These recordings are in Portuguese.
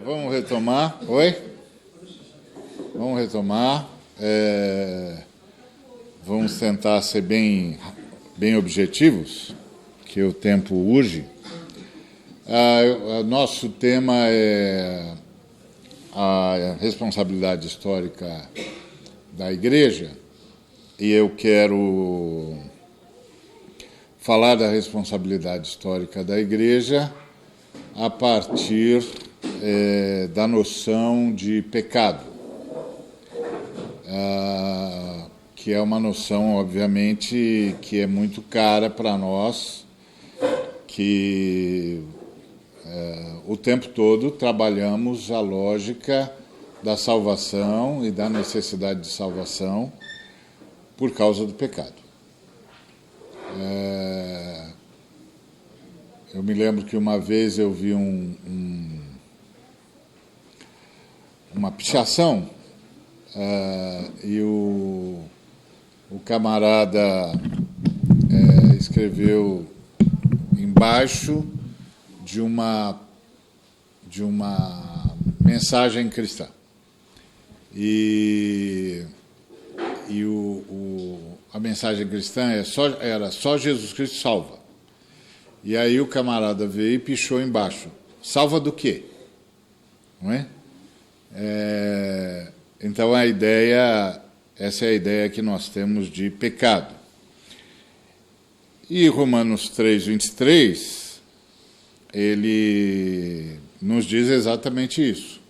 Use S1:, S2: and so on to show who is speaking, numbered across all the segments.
S1: Vamos retomar. Oi? Vamos retomar. Vamos tentar ser bem objetivos, que o tempo urge. Nosso tema é a responsabilidade histórica da Igreja, e eu quero falar da responsabilidade histórica da Igreja a partir da noção de pecado, que é uma noção, obviamente, que é muito cara para nós, que o tempo todo trabalhamos a lógica da salvação e da necessidade de salvação por causa do pecado. Eu me lembro que uma vez eu vi uma pichação e o camarada escreveu embaixo de uma mensagem cristã. E a mensagem cristã era só Jesus Cristo salva. E aí o camarada veio e pichou embaixo. Salva do quê? Não é? Então essa é a ideia que nós temos de pecado. E Romanos 3:23, ele nos diz exatamente isso.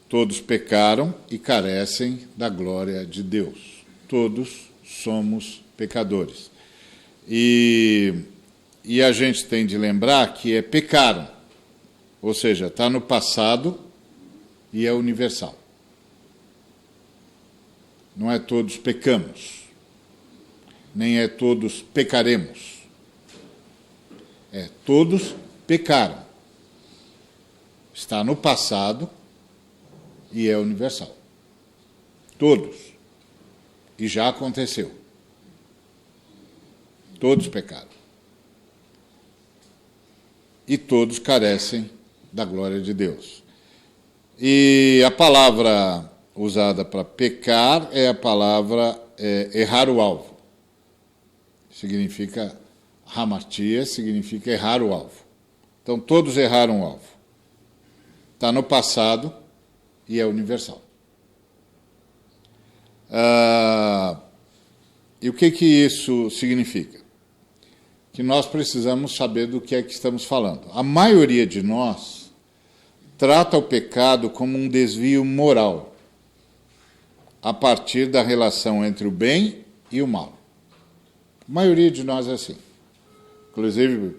S1: Todos pecaram e carecem da glória de Deus. Todos somos pecadores. E a gente tem de lembrar que pecaram, ou seja, está no passado e é universal. Não é todos pecamos, nem é todos pecaremos. Todos pecaram. Está no passado e é universal. Todos. E já aconteceu. Todos pecaram. E todos carecem da glória de Deus. E a palavra usada para pecar é a palavra errar o alvo. Significa hamartia, significa errar o alvo. Então, todos erraram o alvo. Está no passado e é universal. E o que isso significa? Que nós precisamos saber do que é que estamos falando. A maioria de nós trata o pecado como um desvio moral, a partir da relação entre o bem e o mal. A maioria de nós é assim. Inclusive,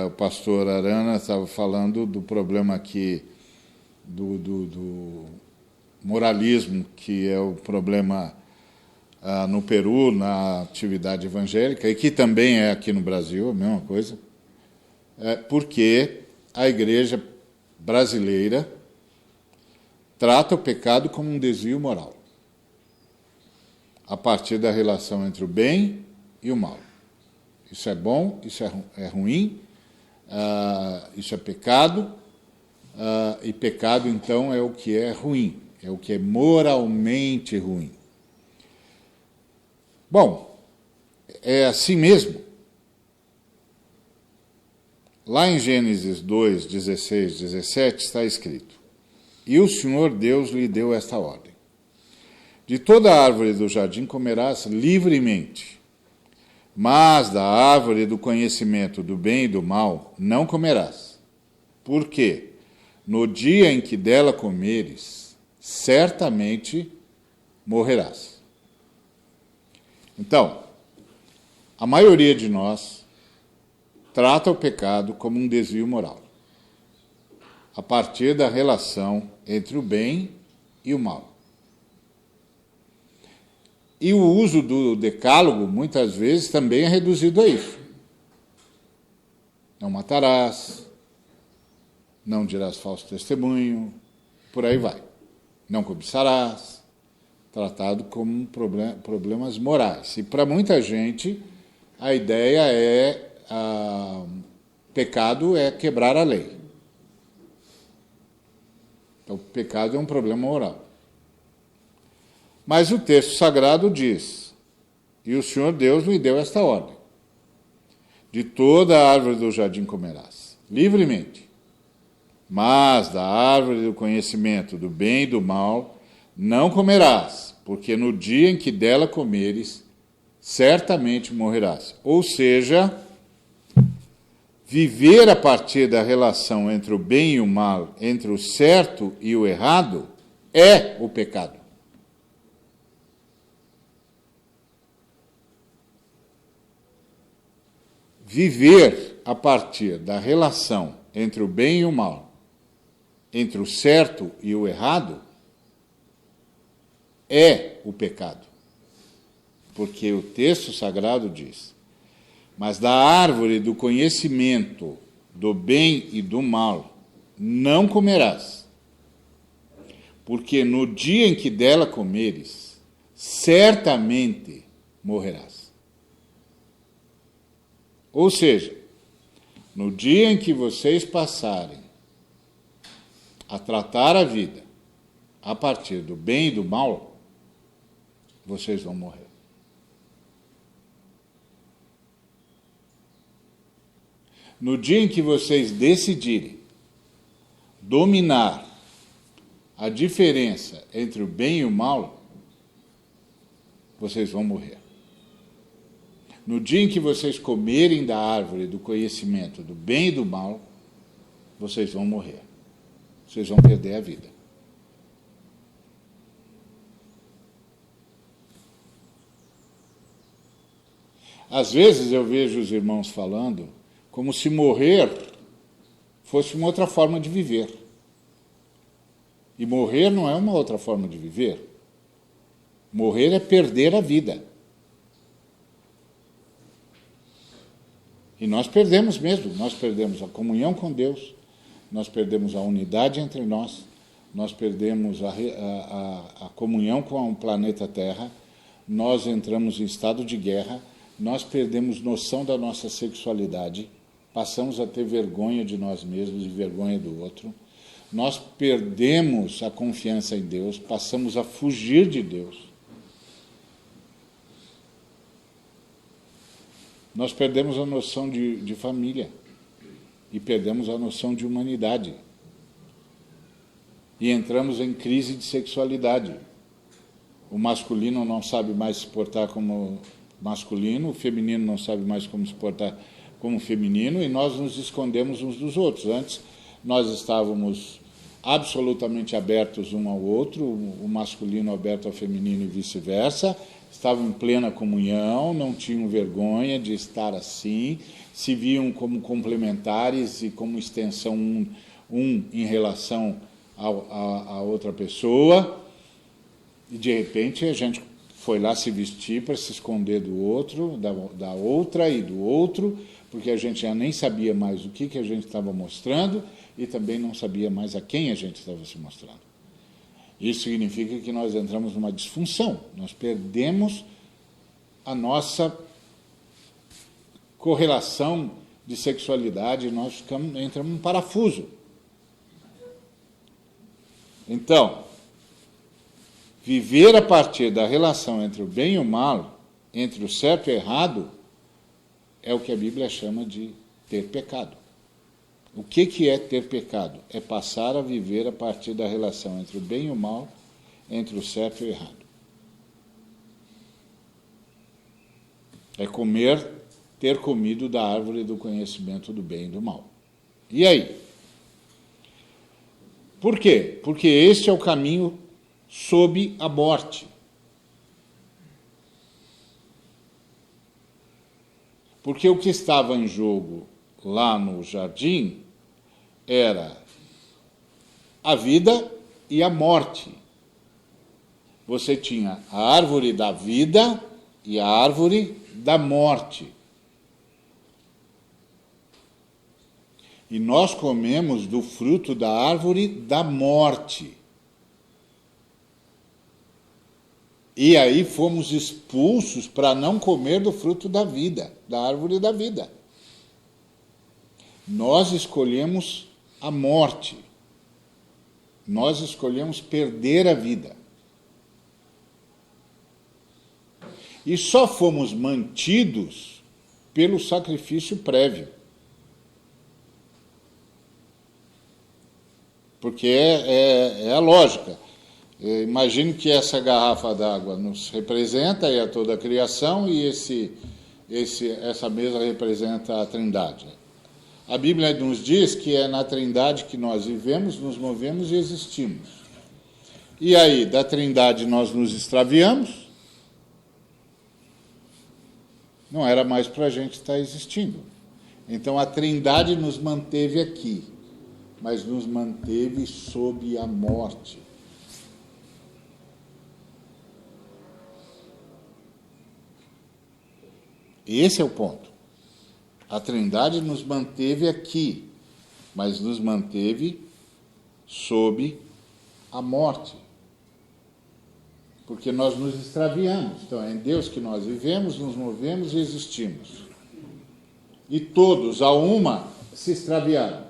S1: o pastor Arana estava falando do problema aqui do moralismo, que é o problema no Peru, na atividade evangélica, e que também é aqui no Brasil, a mesma coisa, porque a igreja brasileira trata o pecado como um desvio moral, a partir da relação entre o bem e o mal. Isso é bom, isso é ruim, isso é pecado, e pecado, então, é o que é ruim, é o que é moralmente ruim. Bom, é assim mesmo. Lá em Gênesis 2, 16, 17, está escrito: E o Senhor Deus lhe deu esta ordem: De toda árvore do jardim comerás livremente, mas da árvore do conhecimento do bem e do mal não comerás. Porque no dia em que dela comeres, certamente morrerás. Então, a maioria de nós trata o pecado como um desvio moral, a partir da relação entre o bem e o mal. E o uso do decálogo, muitas vezes, também é reduzido a isso. Não matarás, não dirás falso testemunho, por aí vai. Não cobiçarás, tratado como problemas morais. E para muita gente, a ideia pecado é quebrar a lei. Então, o pecado é um problema moral. Mas o texto sagrado diz, e o Senhor Deus lhe deu esta ordem: de toda a árvore do jardim comerás, livremente, mas da árvore do conhecimento do bem e do mal não comerás, porque no dia em que dela comeres, certamente morrerás. Ou seja, viver a partir da relação entre o bem e o mal, entre o certo e o errado, é o pecado. Viver a partir da relação entre o bem e o mal, entre o certo e o errado, é o pecado. Porque o texto sagrado diz: mas da árvore do conhecimento do bem e do mal não comerás, porque no dia em que dela comeres, certamente morrerás. Ou seja, no dia em que vocês passarem a tratar a vida a partir do bem e do mal, vocês vão morrer. No dia em que vocês decidirem dominar a diferença entre o bem e o mal, vocês vão morrer. No dia em que vocês comerem da árvore do conhecimento do bem e do mal, vocês vão morrer. Vocês vão perder a vida. Às vezes eu vejo os irmãos falando como se morrer fosse uma outra forma de viver. E morrer não é uma outra forma de viver. Morrer é perder a vida. E nós perdemos mesmo. Nós perdemos a comunhão com Deus, nós perdemos a unidade entre nós perdemos a comunhão com o planeta Terra, nós entramos em estado de guerra, nós perdemos noção da nossa sexualidade, passamos a ter vergonha de nós mesmos e vergonha do outro. Nós perdemos a confiança em Deus, passamos a fugir de Deus. Nós perdemos a noção de família e perdemos a noção de humanidade. E entramos em crise de sexualidade. O masculino não sabe mais se portar como masculino, o feminino não sabe mais como se portar como feminino, e nós nos escondemos uns dos outros. Antes, nós estávamos absolutamente abertos um ao outro, o masculino aberto ao feminino e vice-versa, estavam em plena comunhão, não tinham vergonha de estar assim, se viam como complementares e como extensão um em relação a outra pessoa, e de repente a gente foi lá se vestir para se esconder do outro, da outra e do outro, porque a gente já nem sabia mais o que a gente estava mostrando e também não sabia mais a quem a gente estava se mostrando. Isso significa que nós entramos numa disfunção, nós perdemos a nossa correlação de sexualidade, nós entramos num parafuso. Então, viver a partir da relação entre o bem e o mal, entre o certo e o errado, é o que a Bíblia chama de ter pecado. O que é ter pecado? É passar a viver a partir da relação entre o bem e o mal, entre o certo e o errado. É ter comido da árvore do conhecimento do bem e do mal. E aí? Por quê? Porque este é o caminho sob a morte. Porque o que estava em jogo lá no jardim era a vida e a morte. Você tinha a árvore da vida e a árvore da morte. E nós comemos do fruto da árvore da morte. E aí fomos expulsos para não comer do fruto da vida, da árvore da vida. Nós escolhemos a morte. Nós escolhemos perder a vida. E só fomos mantidos pelo sacrifício prévio. Porque é a lógica. Imagine que essa garrafa d'água nos representa, é toda a criação, e essa mesa representa a Trindade. A Bíblia nos diz que é na Trindade que nós vivemos, nos movemos e existimos. E aí, da Trindade nós nos extraviamos, não era mais para a gente estar existindo. Então a Trindade nos manteve aqui, mas nos manteve sob a morte. Esse é o ponto. A Trindade nos manteve aqui, mas nos manteve sob a morte. Porque nós nos extraviamos. Então, é em Deus que nós vivemos, nos movemos e existimos. E todos, a uma, se extraviaram.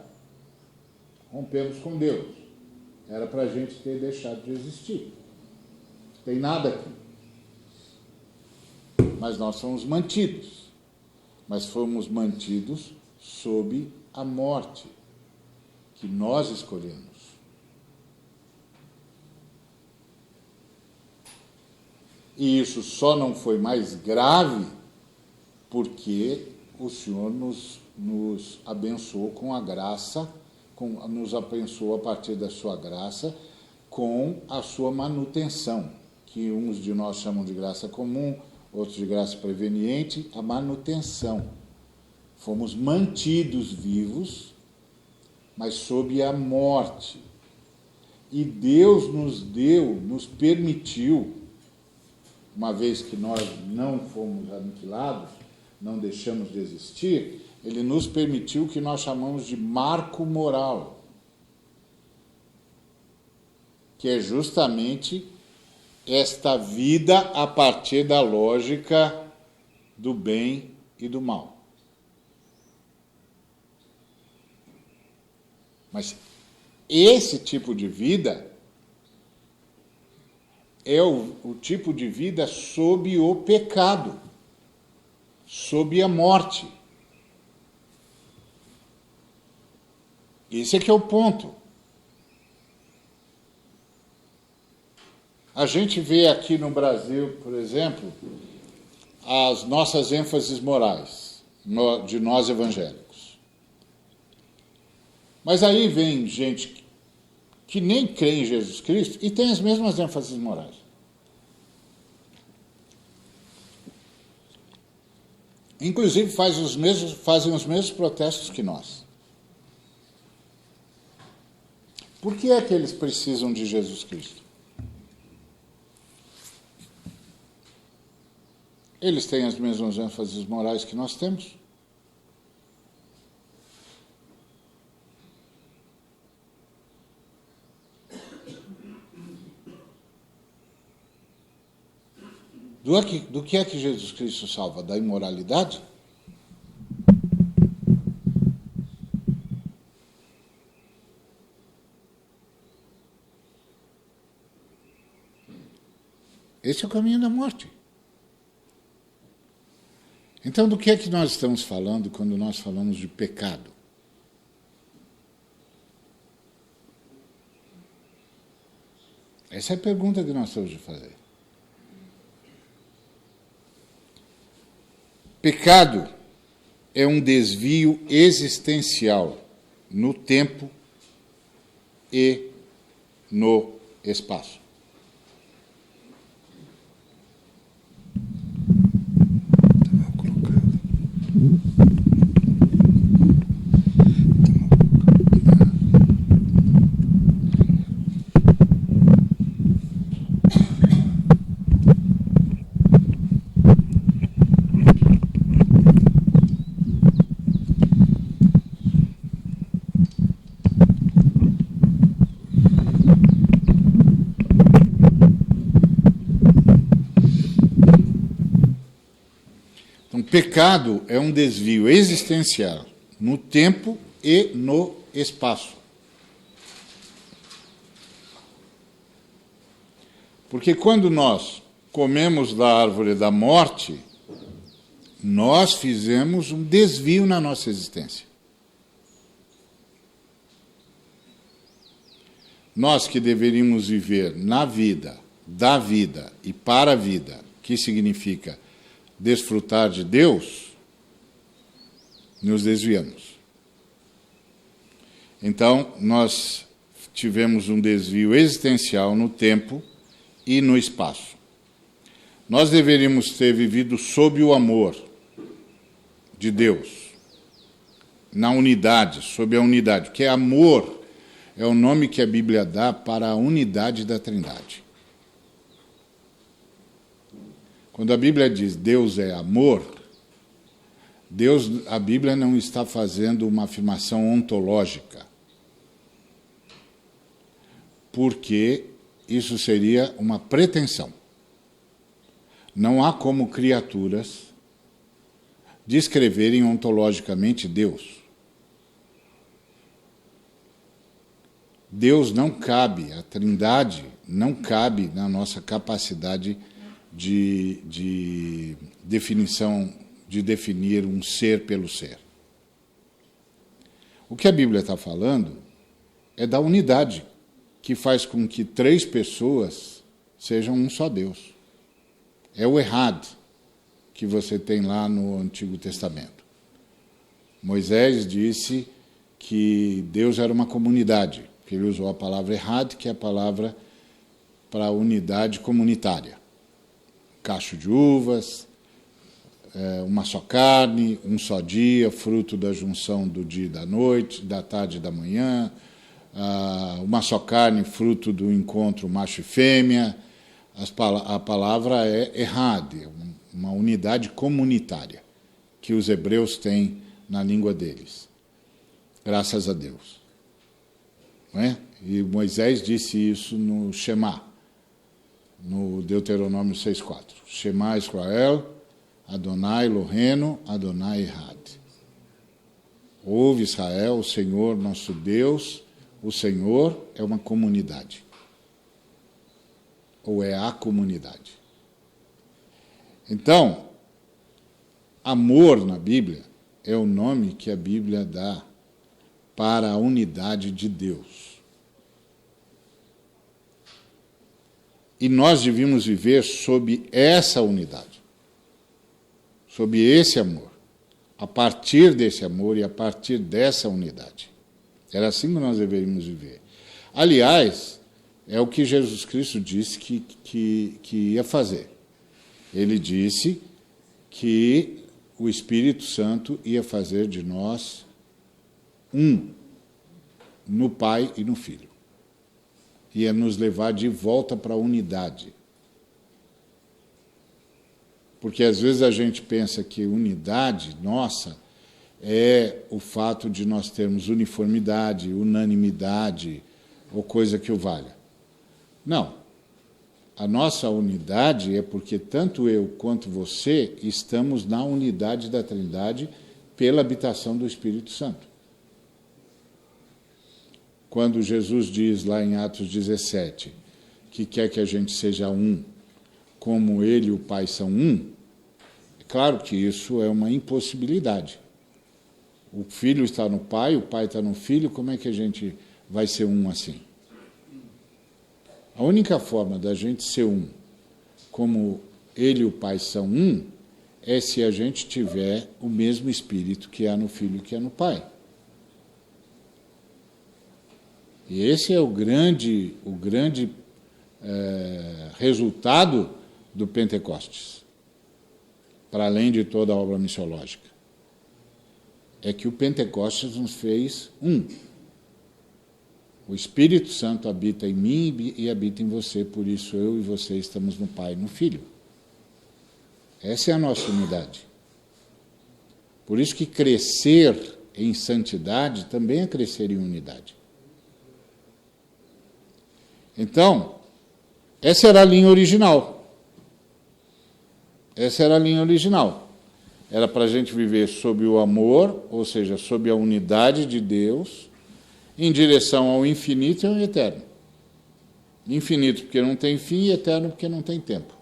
S1: Rompemos com Deus. Era para a gente ter deixado de existir. Não tem nada aqui. Mas nós fomos mantidos. Mas fomos mantidos sob a morte que nós escolhemos. E isso só não foi mais grave porque o Senhor nos abençoou com a graça, nos abençoou a partir da sua graça, com a sua manutenção, que uns de nós chamam de graça comum, outros de graça preveniente, a manutenção. Fomos mantidos vivos, mas sob a morte. E Deus nos permitiu, uma vez que nós não fomos aniquilados, não deixamos de existir, Ele nos permitiu o que nós chamamos de marco moral, que é justamente esta vida a partir da lógica do bem e do mal. Mas esse tipo de vida é o tipo de vida sob o pecado, sob a morte. Esse é que é o ponto. A gente vê aqui no Brasil, por exemplo, as nossas ênfases morais, de nós evangélicos. Mas aí vem gente que nem crê em Jesus Cristo e tem as mesmas ênfases morais. Inclusive fazem os mesmos protestos que nós. Por que é que eles precisam de Jesus Cristo? Eles têm as mesmas ênfases morais que nós temos. Do que é que Jesus Cristo salva? Da imoralidade? Esse é o caminho da morte. Então, do que é que nós estamos falando quando nós falamos de pecado? Essa é a pergunta que nós temos de fazer. Pecado é um desvio existencial no tempo e no espaço. Pecado é um desvio existencial no tempo e no espaço. Porque quando nós comemos da árvore da morte, nós fizemos um desvio na nossa existência. Nós que deveríamos viver na vida, da vida e para a vida, que significa desfrutar de Deus, nos desviamos. Então, nós tivemos um desvio existencial no tempo e no espaço. Nós deveríamos ter vivido sob o amor de Deus, na unidade, sob a unidade, porque amor é o nome que a Bíblia dá para a unidade da Trindade. Quando a Bíblia diz Deus é amor, a Bíblia não está fazendo uma afirmação ontológica, porque isso seria uma pretensão. Não há como criaturas descreverem ontologicamente Deus. Deus não cabe, a Trindade não cabe na nossa capacidade de definição, de definir um ser pelo ser. O que a Bíblia está falando é da unidade, que faz com que 3 pessoas sejam um só Deus. É o Ehad que você tem lá no Antigo Testamento. Moisés disse que Deus era uma comunidade, que ele usou a palavra Ehad, que é a palavra para a unidade comunitária. Cacho de uvas, uma só carne, um só dia, fruto da junção do dia e da noite, da tarde e da manhã, uma só carne, fruto do encontro macho e fêmea. A palavra é Ehad, uma unidade comunitária que os hebreus têm na língua deles. Graças a Deus. Não é? E Moisés disse isso no Shema, no Deuteronômio 6,4. Shema Israel, Adonai Eloheinu, Adonai Ehad. Ouve Israel, o Senhor nosso Deus, o Senhor é uma comunidade. Ou é a comunidade. Então, amor na Bíblia é o nome que a Bíblia dá para a unidade de Deus. E nós devíamos viver sob essa unidade, sob esse amor, a partir desse amor e a partir dessa unidade. Era assim que nós deveríamos viver. Aliás, é o que Jesus Cristo disse que ia fazer. Ele disse que o Espírito Santo ia fazer de nós um, no Pai e no Filho. Ia nos levar de volta para a unidade. Porque às vezes a gente pensa que unidade nossa é o fato de nós termos uniformidade, unanimidade ou coisa que o valha. Não. A nossa unidade é porque tanto eu quanto você estamos na unidade da Trindade pela habitação do Espírito Santo. Quando Jesus diz lá em Atos 17 que quer que a gente seja um, como Ele e o Pai são um, é claro que isso é uma impossibilidade. O Filho está no Pai, o Pai está no Filho, como é que a gente vai ser um assim? A única forma da gente ser um, como Ele e o Pai são um, é se a gente tiver o mesmo Espírito que há no Filho e que há no Pai. E esse é o grande resultado do Pentecostes, para além de toda a obra missiológica. É que o Pentecostes nos fez um. O Espírito Santo habita em mim e habita em você, por isso eu e você estamos no Pai e no Filho. Essa é a nossa unidade. Por isso que crescer em santidade também é crescer em unidade. Então, essa era a linha original. Essa era a linha original. Era para a gente viver sob o amor, ou seja, sob a unidade de Deus, em direção ao infinito e ao eterno. Infinito porque não tem fim e eterno porque não tem tempo.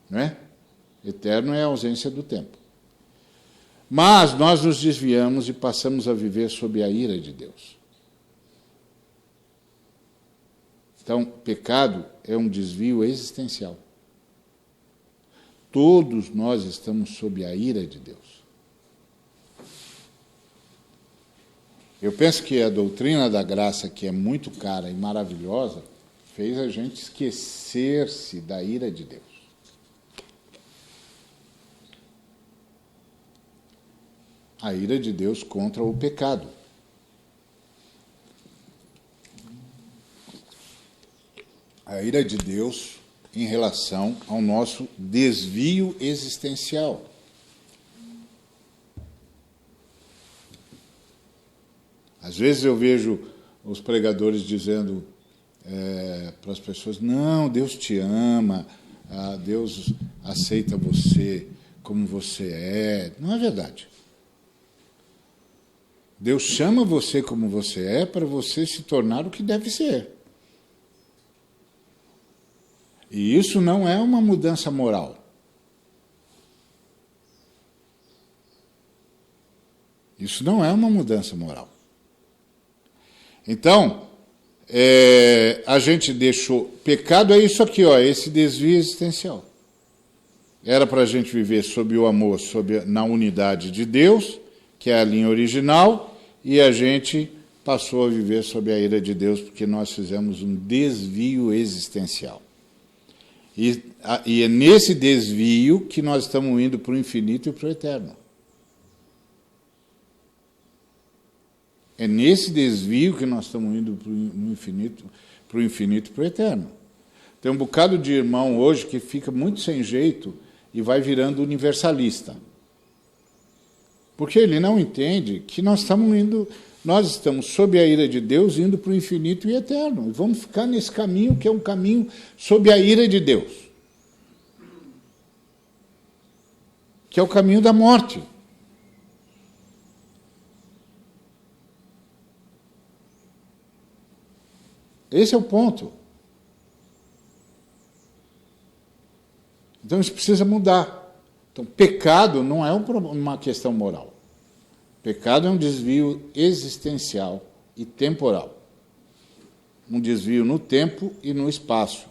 S1: Não é? Eterno é a ausência do tempo. Mas nós nos desviamos e passamos a viver sob a ira de Deus. Então, pecado é um desvio existencial. Todos nós estamos sob a ira de Deus. Eu penso que a doutrina da graça, que é muito cara e maravilhosa, fez a gente esquecer-se da ira de Deus. A ira de Deus contra o pecado. A ira de Deus em relação ao nosso desvio existencial. Às vezes eu vejo os pregadores dizendo para as pessoas, não, Deus te ama, Deus aceita você como você é. Não é verdade. Deus chama você como você é para você se tornar o que deve ser. E isso não é uma mudança moral. Isso não é uma mudança moral. Então, a gente deixou... Pecado é isso aqui, ó, esse desvio existencial. Era para a gente viver sob o amor, na unidade de Deus, que é a linha original, e a gente passou a viver sob a ira de Deus porque nós fizemos um desvio existencial. E é nesse desvio que nós estamos indo para o infinito e para o eterno. É nesse desvio que nós estamos indo para o infinito e para o eterno. Tem um bocado de irmão hoje que fica muito sem jeito e vai virando universalista. Porque ele não entende que nós estamos sob a ira de Deus indo para o infinito e eterno. E vamos ficar nesse caminho que é um caminho sob a ira de Deus. Que é o caminho da morte. Esse é o ponto. Então isso precisa mudar. Então, pecado não é uma questão moral. Pecado é um desvio existencial e temporal. Um desvio no tempo e no espaço.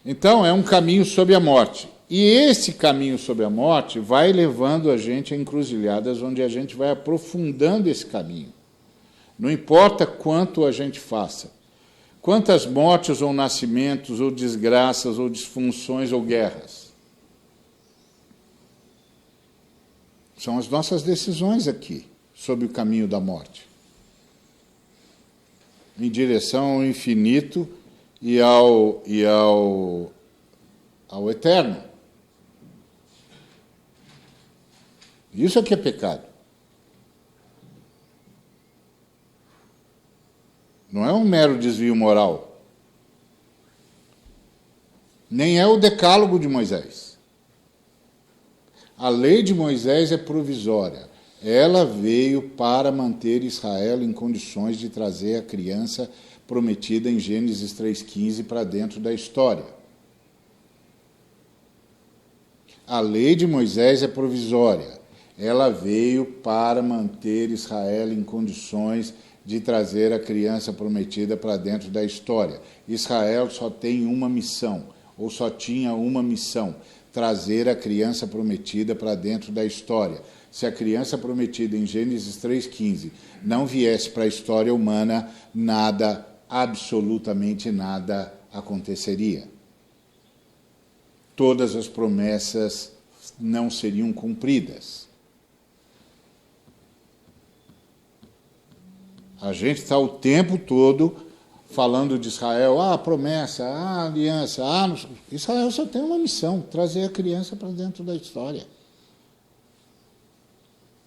S1: Então, é um caminho sob a morte. E esse caminho sob a morte vai levando a gente a encruzilhadas onde a gente vai aprofundando esse caminho. Não importa quanto a gente faça. Quantas mortes ou nascimentos ou desgraças ou disfunções ou guerras. São as nossas decisões aqui, sob o caminho da morte. Em direção ao infinito e ao eterno. Isso aqui é pecado. Não é um mero desvio moral. Nem é o decálogo de Moisés. A lei de Moisés é provisória. Ela veio para manter Israel em condições de trazer a criança prometida em Gênesis 3,15 para dentro da história. A lei de Moisés é provisória. Ela veio para manter Israel em condições de trazer a criança prometida para dentro da história. Israel só tem uma missão, ou só tinha uma missão, trazer a criança prometida para dentro da história. Se a criança prometida em Gênesis 3,15 não viesse para a história humana, nada, absolutamente nada, aconteceria. Todas as promessas não seriam cumpridas. A gente está o tempo todo falando de Israel, a promessa, a aliança, Israel só tem uma missão, trazer a criança para dentro da história.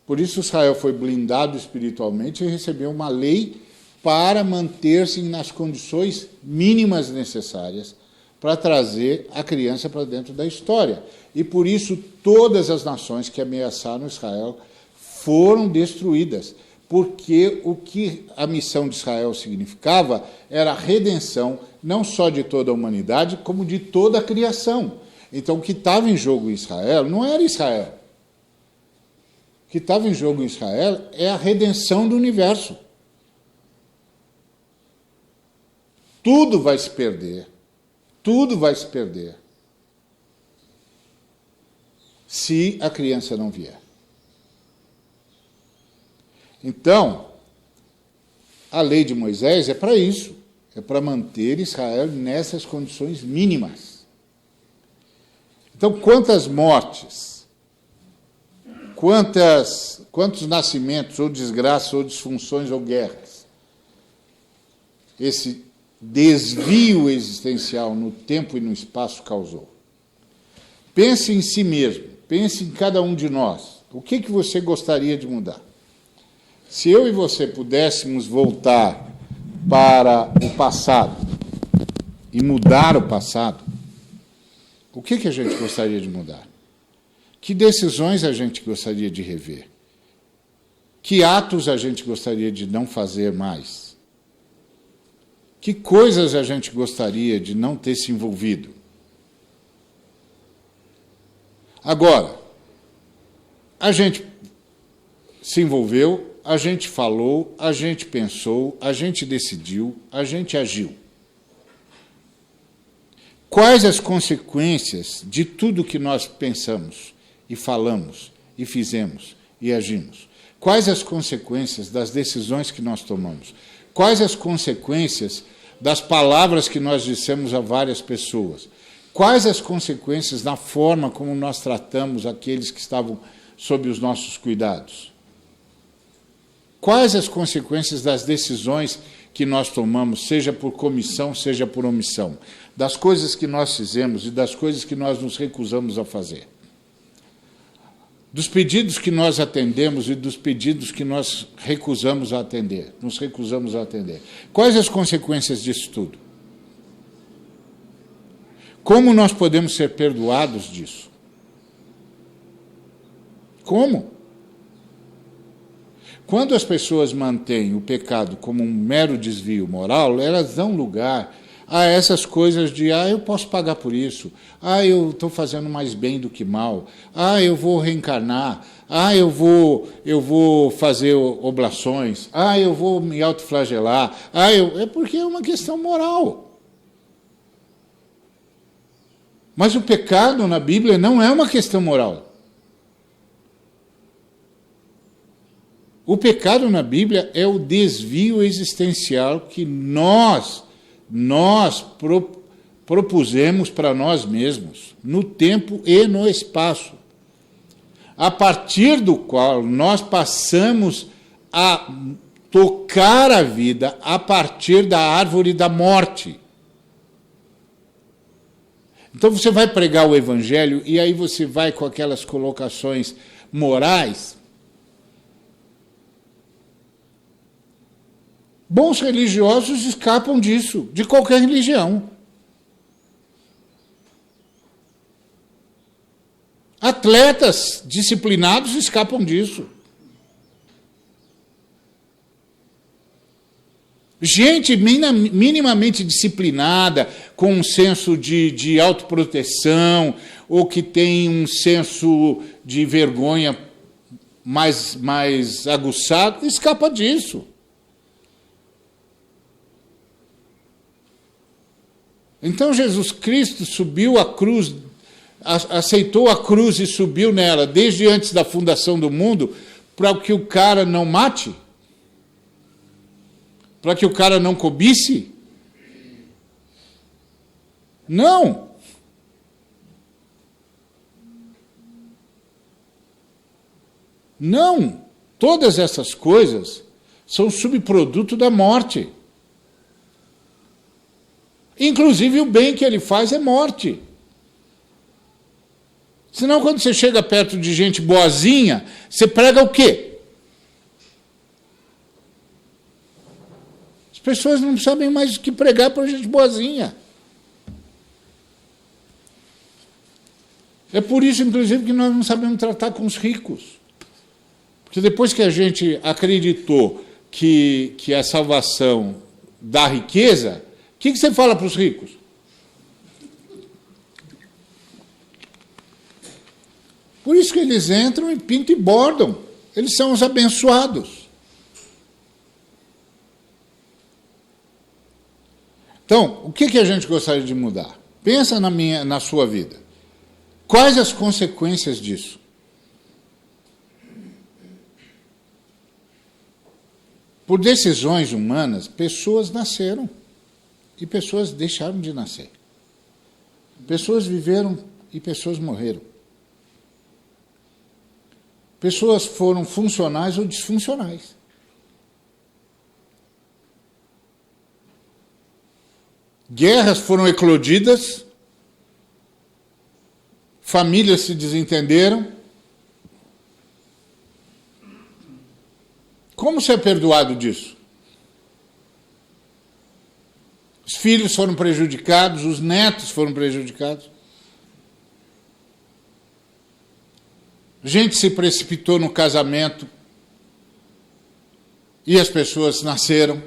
S1: Por isso Israel foi blindado espiritualmente e recebeu uma lei para manter-se nas condições mínimas necessárias para trazer a criança para dentro da história. E por isso todas as nações que ameaçaram Israel foram destruídas, porque o que a missão de Israel significava era a redenção não só de toda a humanidade, como de toda a criação. Então, o que estava em jogo em Israel não era Israel. O que estava em jogo em Israel é a redenção do universo. Tudo vai se perder. Tudo vai se perder se a criança não vier. Então, a lei de Moisés é para isso, é para manter Israel nessas condições mínimas. Então, quantas mortes, quantos nascimentos, ou desgraças, ou disfunções, ou guerras, esse desvio existencial no tempo e no espaço causou? Pense em si mesmo, pense em cada um de nós. O que você gostaria de mudar? Se eu e você pudéssemos voltar para o passado e mudar o passado, o que a gente gostaria de mudar? Que decisões a gente gostaria de rever? Que atos a gente gostaria de não fazer mais? Que coisas a gente gostaria de não ter se envolvido? Agora, a gente se envolveu, a gente falou, a gente pensou, a gente decidiu, a gente agiu. Quais as consequências de tudo que nós pensamos e falamos e fizemos e agimos? Quais as consequências das decisões que nós tomamos? Quais as consequências das palavras que nós dissemos a várias pessoas? Quais as consequências na forma como nós tratamos aqueles que estavam sob os nossos cuidados? Quais as consequências das decisões que nós tomamos, seja por comissão, seja por omissão, das coisas que nós fizemos e das coisas que nós nos recusamos a fazer? Dos pedidos que nós atendemos e dos pedidos que nós recusamos a atender, nos recusamos a atender. Quais as consequências disso tudo? Como nós podemos ser perdoados disso? Como? Quando as pessoas mantêm o pecado como um mero desvio moral, elas dão lugar a essas coisas de eu posso pagar por isso, eu estou fazendo mais bem do que mal, eu vou reencarnar, eu vou fazer oblações, eu vou me autoflagelar, é porque é uma questão moral. Mas o pecado na Bíblia não é uma questão moral. O pecado na Bíblia é o desvio existencial que nós propusemos para nós mesmos, no tempo e no espaço, a partir do qual nós passamos a tocar a vida a partir da árvore da morte. Então você vai pregar o Evangelho e aí você vai com aquelas colocações morais. Bons religiosos escapam disso, de qualquer religião. Atletas disciplinados escapam disso. Gente minimamente disciplinada, com um senso de autoproteção, ou que tem um senso de vergonha mais aguçado, escapa disso. Então Jesus Cristo subiu a cruz, aceitou a cruz e subiu nela desde antes da fundação do mundo para que o cara não mate? Para que o cara não cobice? Não. Não. Todas essas coisas são subproduto da morte. Inclusive, o bem que ele faz é morte. Senão, quando você chega perto de gente boazinha, você prega o quê? As pessoas não sabem mais o que pregar para gente boazinha. É por isso, inclusive, que nós não sabemos tratar com os ricos. Porque depois que a gente acreditou que a salvação dá riqueza, o que você fala para os ricos? Por isso que eles entram e pintam e bordam. Eles são os abençoados. Então, o que a gente gostaria de mudar? Pensa na sua vida. Quais as consequências disso? Por decisões humanas, pessoas nasceram e pessoas deixaram de nascer. Pessoas viveram e pessoas morreram. Pessoas foram funcionais ou disfuncionais. Guerras foram eclodidas, famílias se desentenderam. Como ser perdoado disso? Os filhos foram prejudicados, os netos foram prejudicados. Gente se precipitou no casamento e as pessoas nasceram.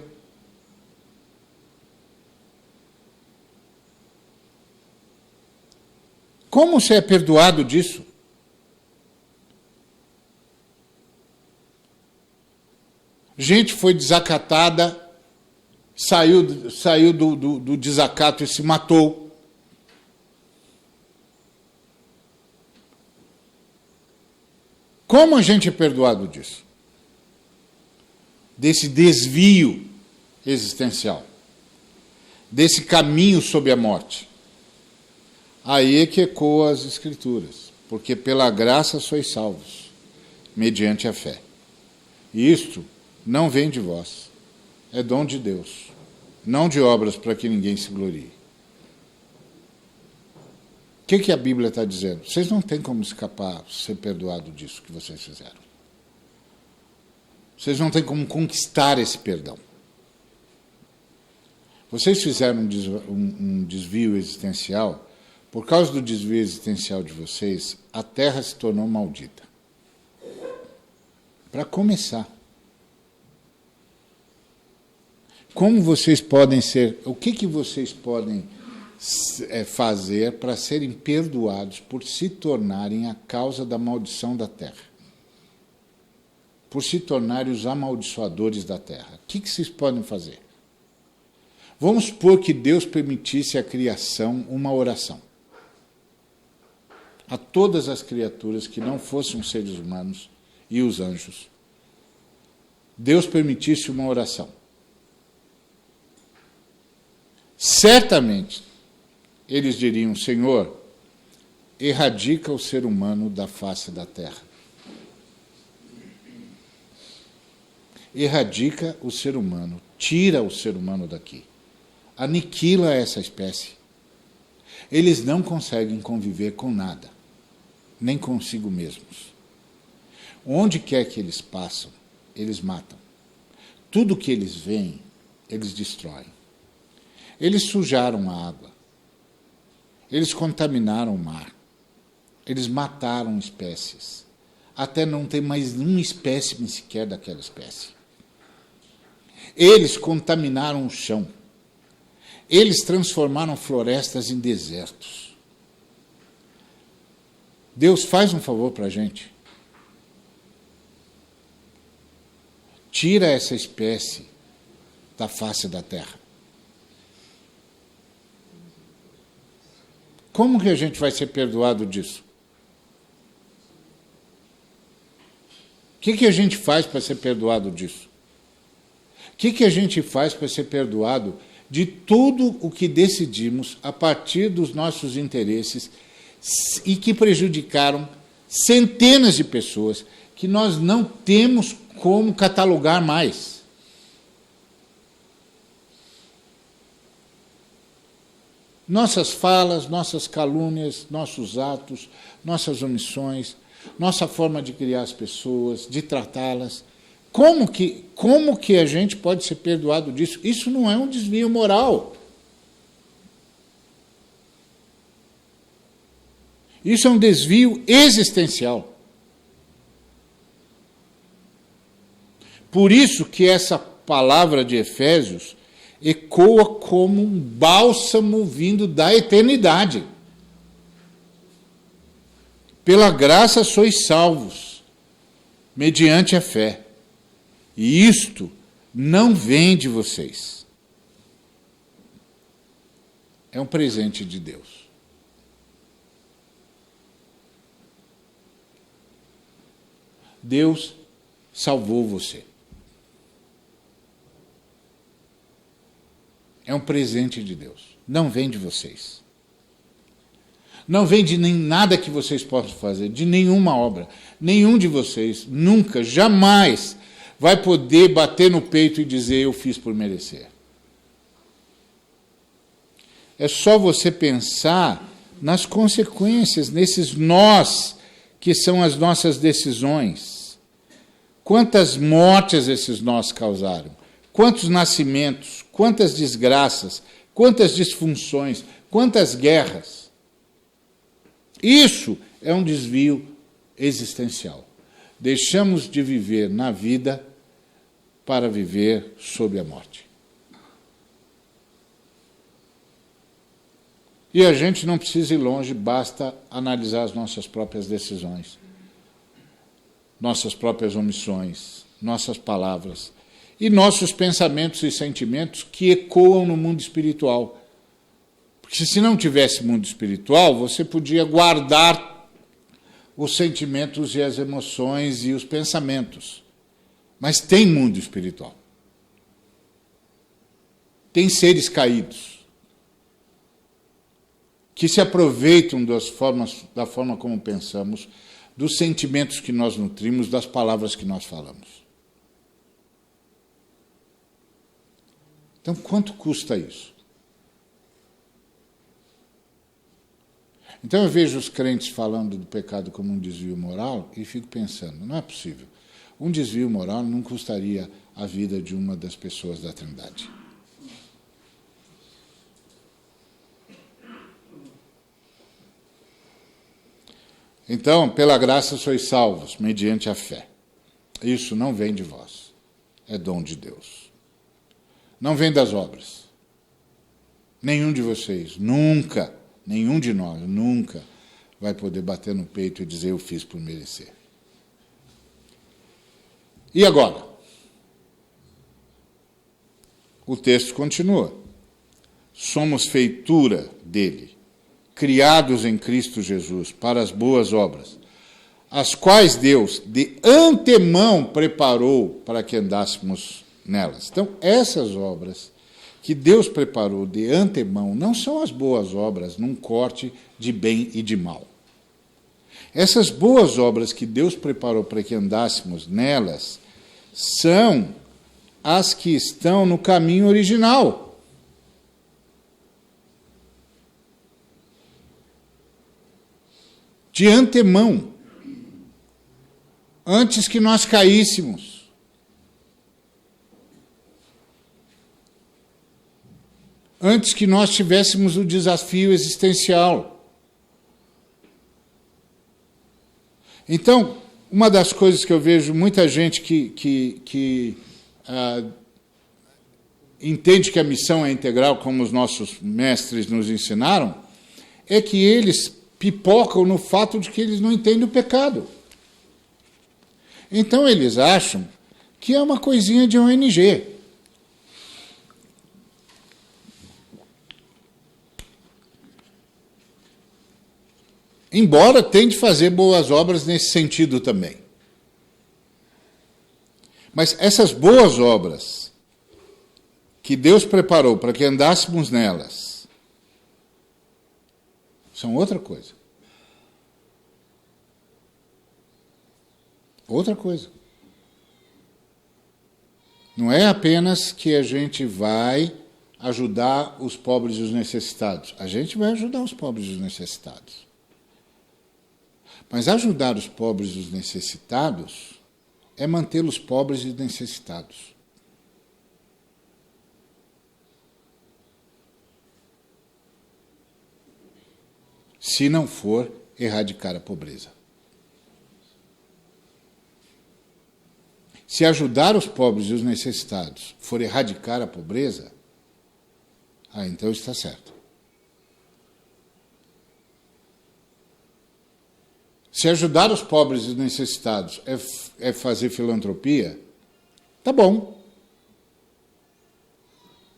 S1: Como você é perdoado disso? Gente foi desacatada, saiu do desacato e se matou. Como a gente é perdoado disso? Desse desvio existencial, desse caminho sob a morte. Aí é que ecoa as Escrituras, porque pela graça sois salvos, mediante a fé. E isto não vem de vós, é dom de Deus, não de obras para que ninguém se glorie. O que a Bíblia está dizendo? Vocês não têm como escapar, ser perdoado disso que vocês fizeram. Vocês não têm como conquistar esse perdão. Vocês fizeram um desvio existencial. Por causa do desvio existencial de vocês, a terra se tornou maldita. Para começar. Como vocês podem ser... O que vocês podem fazer para serem perdoados por se tornarem a causa da maldição da terra? Por se tornarem os amaldiçoadores da terra. O que vocês podem fazer? Vamos supor que Deus permitisse à criação uma oração. A todas as criaturas que não fossem os seres humanos e os anjos. Deus permitisse uma oração. Certamente, eles diriam, Senhor, erradica o ser humano da face da terra. Erradica o ser humano, tira o ser humano daqui. Aniquila essa espécie. Eles não conseguem conviver com nada, nem consigo mesmos. Onde quer que eles passam, eles matam. Tudo que eles veem, eles destroem. Eles sujaram a água. Eles contaminaram o mar. Eles mataram espécies. Até não ter mais um espécime sequer daquela espécie. Eles contaminaram o chão. Eles transformaram florestas em desertos. Deus, faz um favor para a gente. Tira essa espécie da face da terra. Como que a gente vai ser perdoado disso? O que a gente faz para ser perdoado disso? O que a gente faz para ser perdoado de tudo o que decidimos a partir dos nossos interesses e que prejudicaram centenas de pessoas que nós não temos como catalogar mais? Nossas falas, nossas calúnias, nossos atos, nossas omissões, nossa forma de criar as pessoas, de tratá-las. Como que a gente pode ser perdoado disso? Isso não é um desvio moral. Isso é um desvio existencial. Por isso que essa palavra de Efésios ecoa como um bálsamo vindo da eternidade. Pela graça sois salvos, mediante a fé. E isto não vem de vocês. É um presente de Deus. Deus salvou você. É um presente de Deus. Não vem de vocês. Não vem de nem nada que vocês possam fazer, de nenhuma obra. Nenhum de vocês nunca, jamais vai poder bater no peito e dizer eu fiz por merecer. É só você pensar nas consequências, nesses nós que são as nossas decisões. Quantas mortes esses nós causaram? Quantos nascimentos? Quantas desgraças? Quantas disfunções? Quantas guerras? Isso é um desvio existencial. Deixamos de viver na vida para viver sob a morte. E a gente não precisa ir longe, basta analisar as nossas próprias decisões, nossas próprias omissões, nossas palavras e nossos pensamentos e sentimentos que ecoam no mundo espiritual. Porque se não tivesse mundo espiritual, você podia guardar os sentimentos e as emoções e os pensamentos. Mas tem mundo espiritual. Tem seres caídos que se aproveitam da forma como pensamos, dos sentimentos que nós nutrimos, das palavras que nós falamos. Então, quanto custa isso? Então, eu vejo os crentes falando do pecado como um desvio moral e fico pensando, não é possível. Um desvio moral não custaria a vida de uma das pessoas da Trindade. Então, pela graça sois salvos, mediante a fé. Isso não vem de vós, é dom de Deus. Não vem das obras. Nenhum de vocês, nunca, nenhum de nós, nunca vai poder bater no peito e dizer eu fiz por merecer. E agora? O texto continua. Somos feitura dele, criados em Cristo Jesus para as boas obras, as quais Deus de antemão preparou para que andássemos nelas. Então, essas obras que Deus preparou de antemão não são as boas obras num corte de bem e de mal. Essas boas obras que Deus preparou para que andássemos nelas são as que estão no caminho original. De antemão, antes que nós caíssemos. Antes que nós tivéssemos o desafio existencial. Então, uma das coisas que eu vejo muita gente que entende que a missão é integral, como os nossos mestres nos ensinaram, é que eles pipocam no fato de que eles não entendem o pecado. Então eles acham que é uma coisinha de ONG. Embora tente fazer boas obras nesse sentido também. Mas essas boas obras que Deus preparou para que andássemos nelas são outra coisa. Outra coisa. Não é apenas que a gente vai ajudar os pobres e os necessitados. A gente vai ajudar os pobres e os necessitados. Mas ajudar os pobres e os necessitados é mantê-los pobres e necessitados. Se não for erradicar a pobreza. Se ajudar os pobres e os necessitados for erradicar a pobreza, então está certo. Se ajudar os pobres e os necessitados é fazer filantropia, tá bom.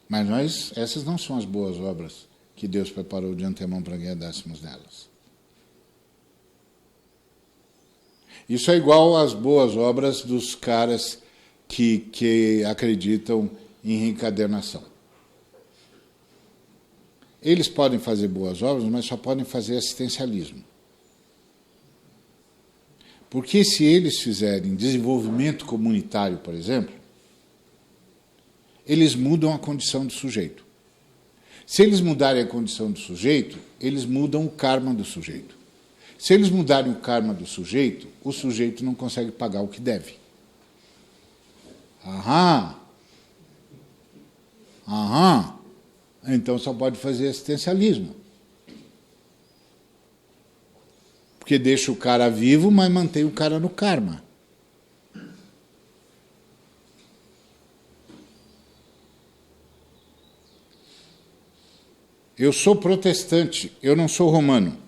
S1: Mas essas não são as boas obras que Deus preparou de antemão para que andássemos nelas. Isso é igual às boas obras dos caras que acreditam em reencarnação. Eles podem fazer boas obras, mas só podem fazer assistencialismo. Porque se eles fizerem desenvolvimento comunitário, por exemplo, eles mudam a condição do sujeito. Se eles mudarem a condição do sujeito, eles mudam o karma do sujeito. Se eles mudarem o karma do sujeito, o sujeito não consegue pagar o que deve. Então só pode fazer assistencialismo. Porque deixa o cara vivo, mas mantém o cara no karma. Eu sou protestante, eu não sou romano.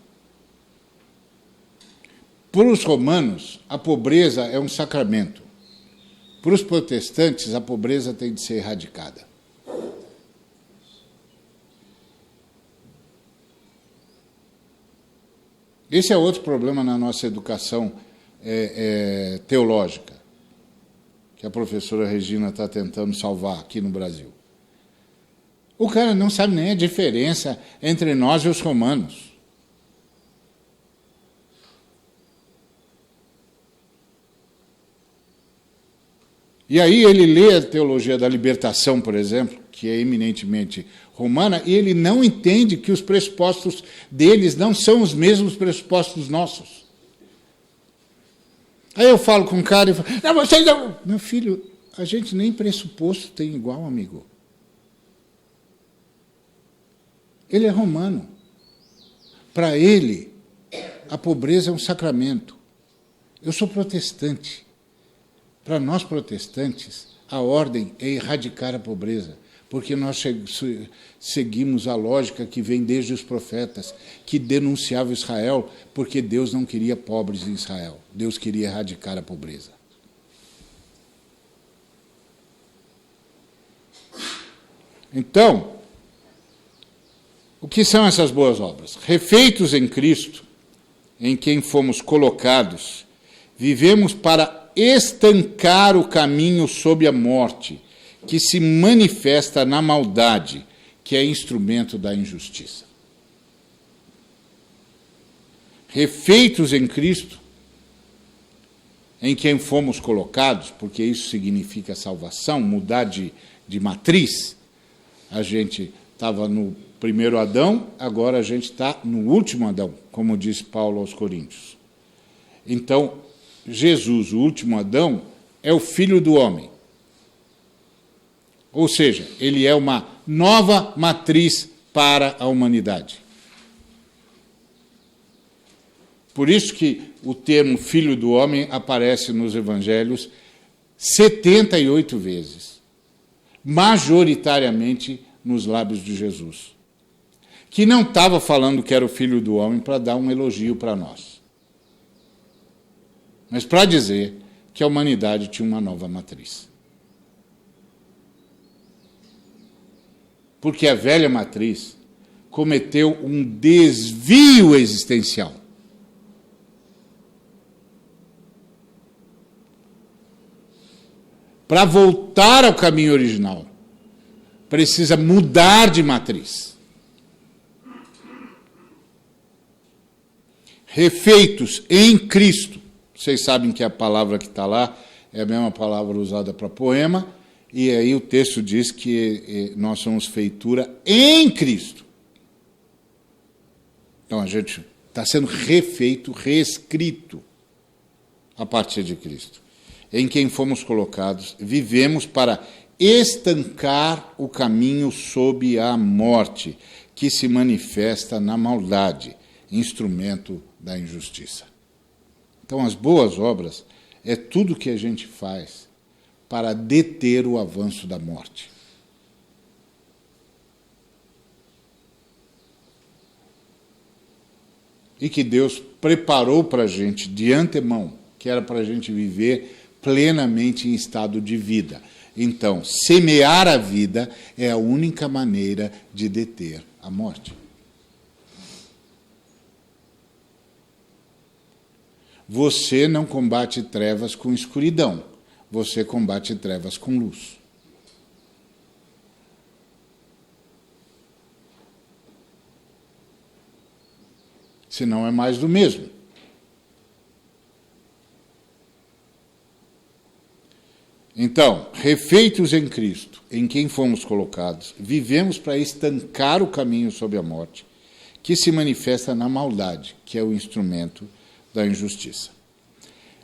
S1: Para os romanos, a pobreza é um sacramento. Para os protestantes, a pobreza tem de ser erradicada. Esse é outro problema na nossa educação teológica, que a professora Regina está tentando salvar aqui no Brasil. O cara não sabe nem a diferença entre nós e os romanos. E aí ele lê a teologia da libertação, por exemplo, que é eminentemente romana, e ele não entende que os pressupostos deles não são os mesmos pressupostos nossos. Aí eu falo com um cara e falo, não, vocês não... Meu filho, a gente nem pressuposto tem igual, amigo. Ele é romano. Para ele, a pobreza é um sacramento. Eu sou protestante. Para nós protestantes, a ordem é erradicar a pobreza, porque nós seguimos a lógica que vem desde os profetas, que denunciava Israel, porque Deus não queria pobres em Israel. Deus queria erradicar a pobreza. Então, o que são essas boas obras? Refeitos em Cristo, em quem fomos colocados, vivemos para estancar o caminho sob a morte, que se manifesta na maldade, que é instrumento da injustiça. Refeitos em Cristo, em quem fomos colocados, porque isso significa salvação, mudar de matriz. A gente estava no primeiro Adão, agora a gente está no último Adão, como diz Paulo aos Coríntios. Então, Jesus, o último Adão, é o Filho do homem. Ou seja, ele é uma nova matriz para a humanidade. Por isso que o termo Filho do homem aparece nos evangelhos 78 vezes, majoritariamente nos lábios de Jesus, que não estava falando que era o Filho do homem para dar um elogio para nós, mas para dizer que a humanidade tinha uma nova matriz. Porque a velha matriz cometeu um desvio existencial. Para voltar ao caminho original, precisa mudar de matriz. Refeitos em Cristo. Vocês sabem que a palavra que está lá é a mesma palavra usada para poema, e aí o texto diz que nós somos feitura em Cristo. Então a gente está sendo refeito, reescrito a partir de Cristo. Em quem fomos colocados, vivemos para estancar o caminho sob a morte, que se manifesta na maldade, instrumento da injustiça. Então, as boas obras é tudo que a gente faz para deter o avanço da morte. E que Deus preparou para a gente de antemão, que era para a gente viver plenamente em estado de vida. Então, semear a vida é a única maneira de deter a morte. Você não combate trevas com escuridão, você combate trevas com luz. Senão é mais do mesmo. Então, refeitos em Cristo, em quem fomos colocados, vivemos para estancar o caminho sob a morte, que se manifesta na maldade, que é o instrumento da injustiça.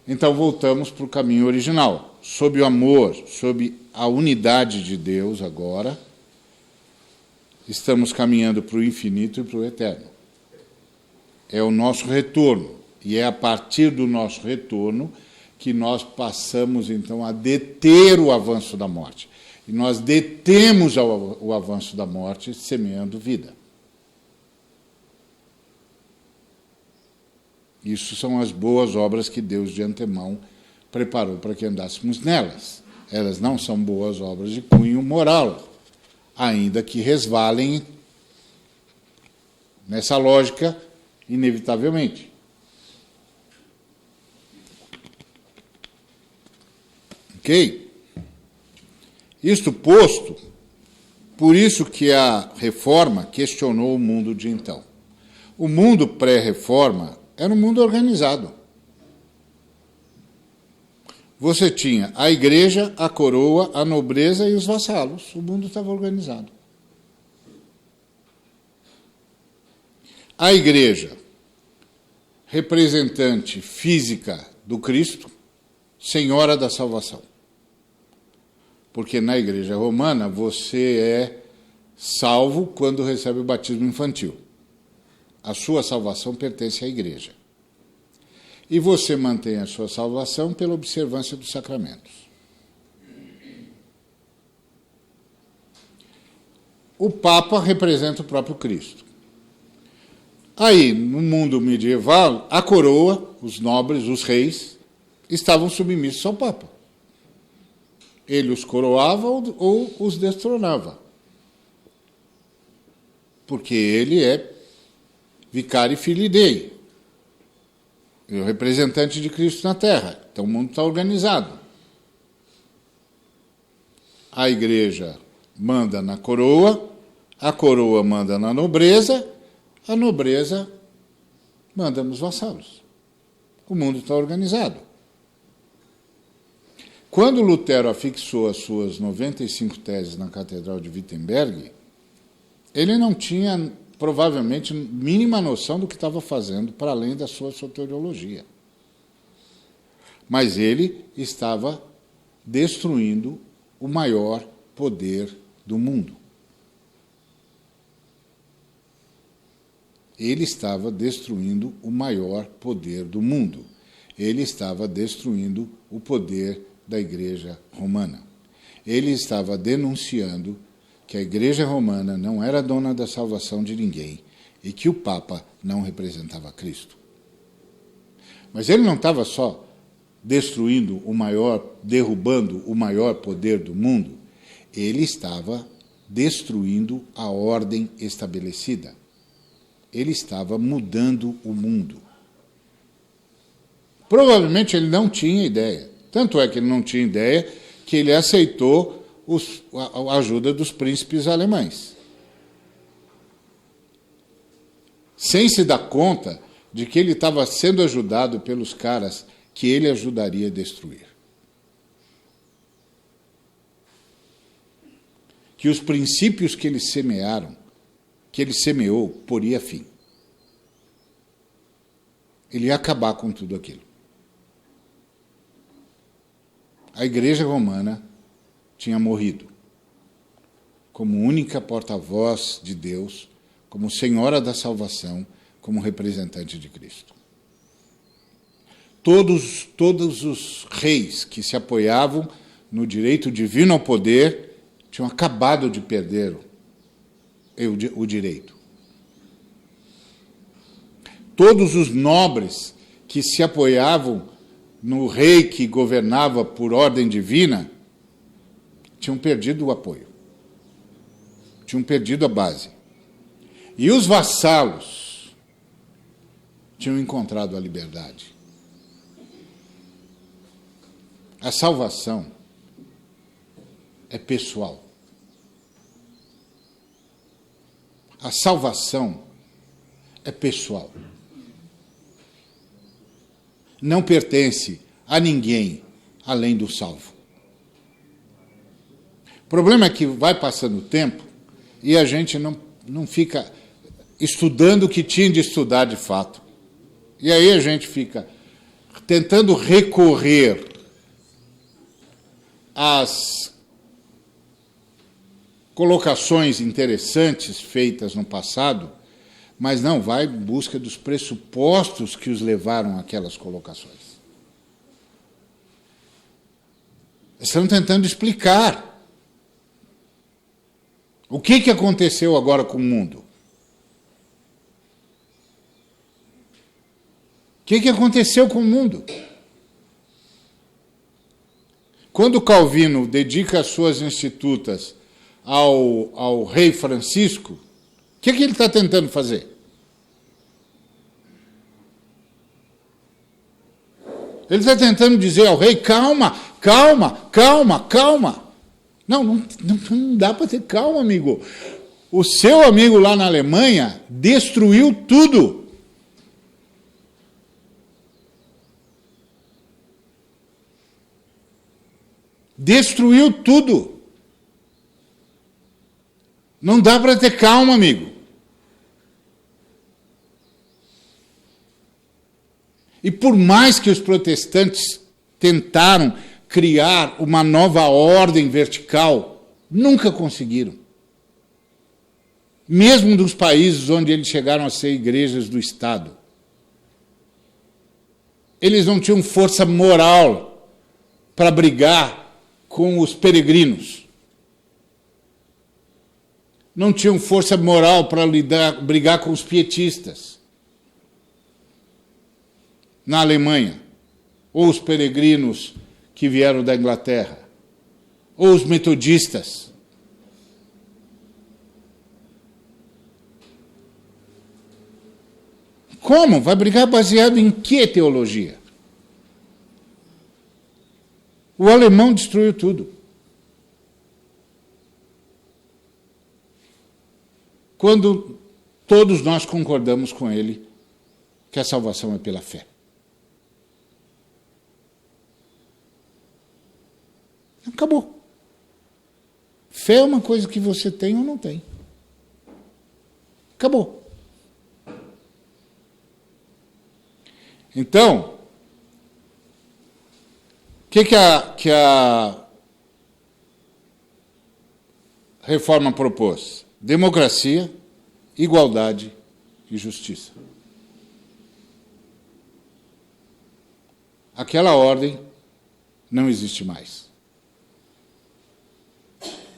S1: Então, voltamos para o caminho original. Sob o amor, sob a unidade de Deus agora, estamos caminhando para o infinito e para o eterno. É o nosso retorno, e é a partir do nosso retorno que nós passamos, então, a deter o avanço da morte. E nós detemos o avanço da morte semeando vida. Isso são as boas obras que Deus de antemão preparou para que andássemos nelas. Elas não são boas obras de cunho moral, ainda que resvalem nessa lógica inevitavelmente. Ok? Isto posto, por isso que a reforma questionou o mundo de então. O mundo pré-reforma era um mundo organizado. Você tinha a igreja, a coroa, a nobreza e os vassalos. O mundo estava organizado. A igreja, representante física do Cristo, senhora da salvação. Porque na igreja romana você é salvo quando recebe o batismo infantil. A sua salvação pertence à igreja. E você mantém a sua salvação pela observância dos sacramentos. O Papa representa o próprio Cristo. Aí, no mundo medieval, a coroa, os nobres, os reis, estavam submissos ao Papa. Ele os coroava ou os destronava. Porque ele é vicário filii Dei, é o representante de Cristo na Terra. Então o mundo está organizado. A igreja manda na coroa, a coroa manda na nobreza, a nobreza manda nos vassalos. O mundo está organizado. Quando Lutero afixou as suas 95 teses na Catedral de Wittenberg, ele não tinha, provavelmente, mínima noção do que estava fazendo para além da sua soteriologia. Mas ele estava destruindo o maior poder do mundo. Ele estava destruindo o maior poder do mundo. Ele estava destruindo o poder da Igreja Romana. Ele estava denunciando que a Igreja Romana não era dona da salvação de ninguém e que o Papa não representava Cristo. Mas ele não estava só destruindo o maior, derrubando o maior poder do mundo, ele estava destruindo a ordem estabelecida. Ele estava mudando o mundo. Provavelmente ele não tinha ideia. Tanto é que ele não tinha ideia que ele aceitou a ajuda dos príncipes alemães. Sem se dar conta de que ele estava sendo ajudado pelos caras que ele ajudaria a destruir. Que os princípios que eles semearam, que ele semeou, poria fim. Ele ia acabar com tudo aquilo. A Igreja Romana tinha morrido como única porta-voz de Deus, como senhora da salvação, como representante de Cristo. Todos os reis que se apoiavam no direito divino ao poder, tinham acabado de perder o direito. Todos os nobres que se apoiavam no rei que governava por ordem divina tinham perdido o apoio, tinham perdido a base. E os vassalos tinham encontrado a liberdade. A salvação é pessoal. A salvação é pessoal. Não pertence a ninguém além do salvo. O problema é que vai passando o tempo e a gente não fica estudando o que tinha de estudar de fato. E aí a gente fica tentando recorrer às colocações interessantes feitas no passado, mas não vai em busca dos pressupostos que os levaram àquelas colocações. Estão tentando explicar o que aconteceu agora com o mundo. O que aconteceu com o mundo? Quando Calvino dedica as suas institutas ao rei Francisco, o que ele está tentando fazer? Ele está tentando dizer ao rei, calma, calma, calma, calma. Não dá para ter calma, amigo. O seu amigo lá na Alemanha destruiu tudo. Destruiu tudo. Não dá para ter calma, amigo. E por mais que os protestantes tentaram criar uma nova ordem vertical, nunca conseguiram. Mesmo nos países onde eles chegaram a ser igrejas do Estado. Eles não tinham força moral para brigar com os peregrinos. Não tinham força moral para brigar com os pietistas. Na Alemanha, ou os peregrinos que vieram da Inglaterra, ou os metodistas. Como? Vai brigar baseado em que teologia? O alemão destruiu tudo. Quando todos nós concordamos com ele que a salvação é pela fé. Acabou. Fé é uma coisa que você tem ou não tem. Acabou. Então, o que a reforma propôs? Democracia, igualdade e justiça. Aquela ordem não existe mais.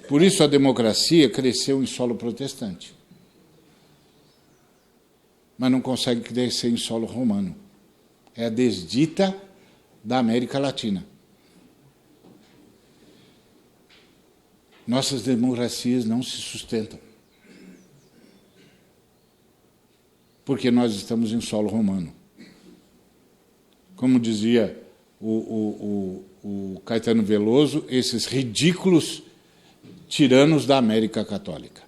S1: Por isso a democracia cresceu em solo protestante. Mas não consegue crescer em solo romano. É a desdita da América Latina. Nossas democracias não se sustentam. Porque nós estamos em solo romano. Como dizia o Caetano Veloso, esses ridículos tiranos da América Católica.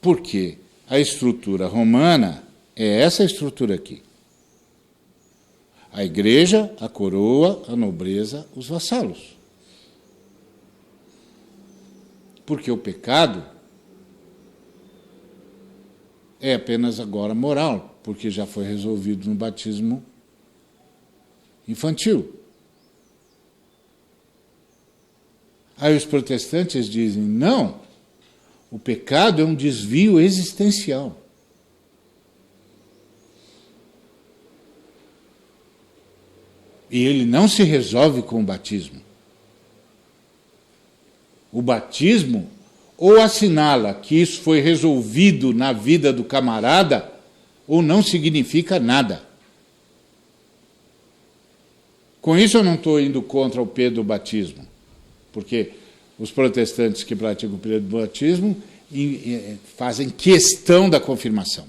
S1: Porque a estrutura romana é essa estrutura aqui. A igreja, a coroa, a nobreza, os vassalos. Porque o pecado é apenas agora moral, porque já foi resolvido no batismo infantil. Aí os protestantes dizem, não, o pecado é um desvio existencial. E ele não se resolve com o batismo. O batismo ou assinala que isso foi resolvido na vida do camarada, ou não significa nada. Com isso eu não estou indo contra o período do batismo, porque os protestantes que praticam o período do batismo fazem questão da confirmação.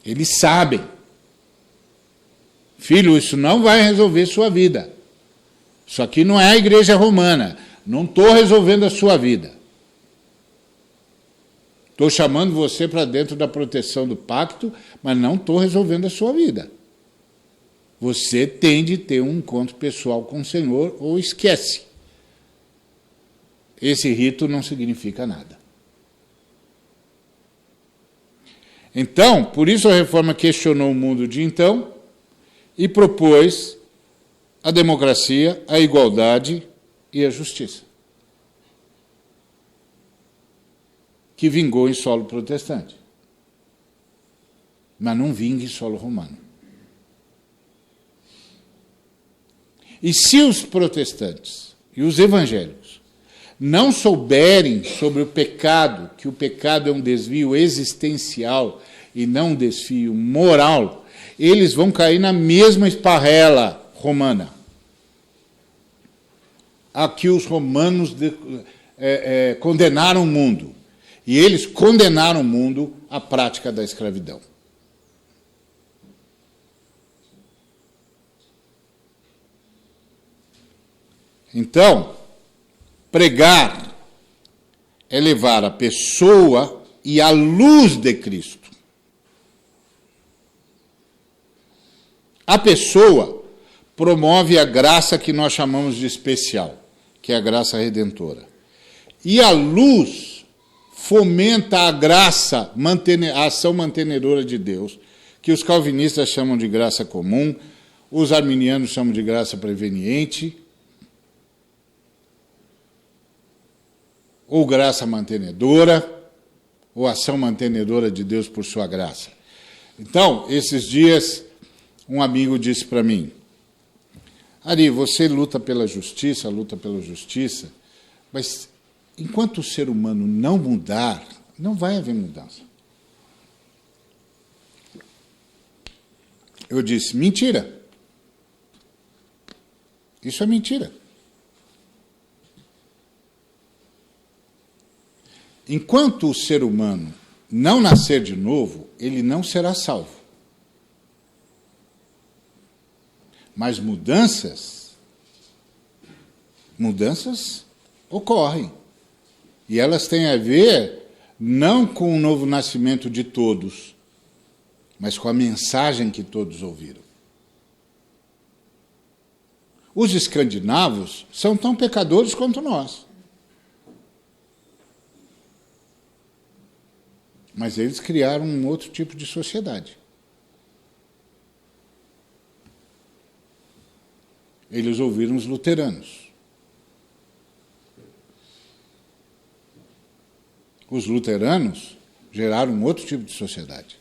S1: Eles sabem. Filho, isso não vai resolver sua vida. Isso aqui não é a igreja romana. Não estou resolvendo a sua vida. Estou chamando você para dentro da proteção do pacto, mas não estou resolvendo a sua vida. Você tem de ter um encontro pessoal com o Senhor ou esquece. Esse rito não significa nada. Então, por isso a Reforma questionou o mundo de então e propôs a democracia, a igualdade e a justiça, que vingou em solo protestante, mas não vinga em solo romano. E se os protestantes e os evangélicos não souberem sobre o pecado, que o pecado é um desvio existencial e não um desvio moral, eles vão cair na mesma esparrela romana. Aqui os romanos condenaram o mundo. E eles condenaram o mundo à prática da escravidão. Então, pregar é levar a pessoa e a luz de Cristo. A pessoa promove a graça que nós chamamos de especial, que é a graça redentora. E a luz fomenta a graça, a ação mantenedora de Deus, que os calvinistas chamam de graça comum, os arminianos chamam de graça preveniente, ou graça mantenedora, ou ação mantenedora de Deus por sua graça. Então, esses dias, um amigo disse para mim, Ari, você luta pela justiça, mas enquanto o ser humano não mudar, não vai haver mudança. Eu disse, mentira. Isso é mentira. Enquanto o ser humano não nascer de novo, ele não será salvo. Mas mudanças ocorrem. E elas têm a ver não com o novo nascimento de todos, mas com a mensagem que todos ouviram. Os escandinavos são tão pecadores quanto nós. Mas eles criaram um outro tipo de sociedade. Eles ouviram os luteranos. Os luteranos geraram um outro tipo de sociedade.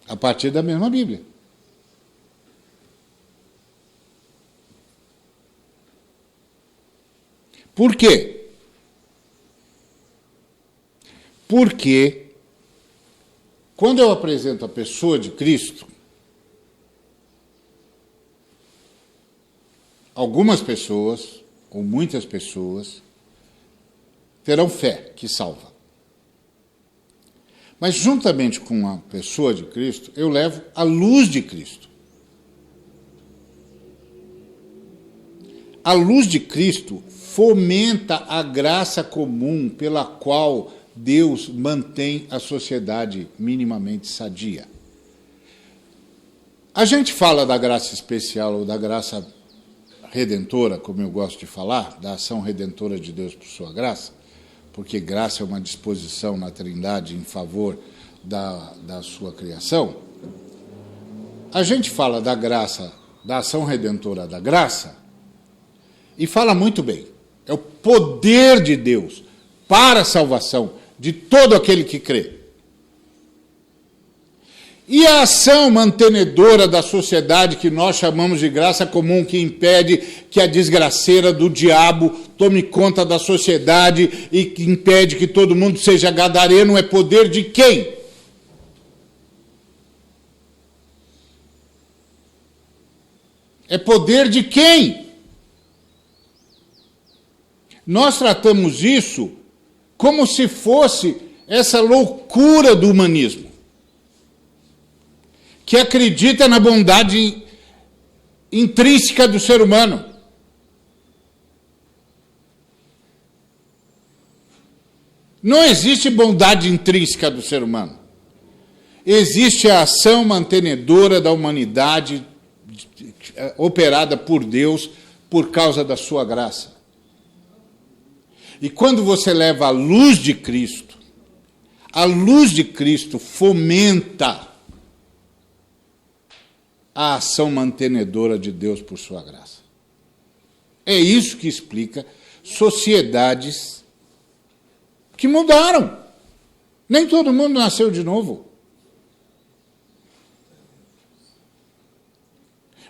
S1: A partir da mesma Bíblia. Por quê? Porque, quando eu apresento a pessoa de Cristo, algumas pessoas, ou muitas pessoas, terão fé que salva. Mas, juntamente com a pessoa de Cristo, eu levo a luz de Cristo. A luz de Cristo fomenta a graça comum pela qual Deus mantém a sociedade minimamente sadia. A gente fala da graça especial ou da graça redentora, como eu gosto de falar, da ação redentora de Deus por sua graça, porque graça é uma disposição na Trindade em favor da sua criação. A gente fala da graça, da ação redentora da graça, e fala muito bem. É o poder de Deus para a salvação de todo aquele que crê. E a ação mantenedora da sociedade que nós chamamos de graça comum, que impede que a desgraceira do diabo tome conta da sociedade e que impede que todo mundo seja gadareno, é poder de quem? É poder de quem? Nós tratamos isso como se fosse essa loucura do humanismo, que acredita na bondade intrínseca do ser humano. Não existe bondade intrínseca do ser humano. Existe a ação mantenedora da humanidade operada por Deus por causa da sua graça. E quando você leva a luz de Cristo fomenta a ação mantenedora de Deus por sua graça. É isso que explica sociedades que mudaram. Nem todo mundo nasceu de novo.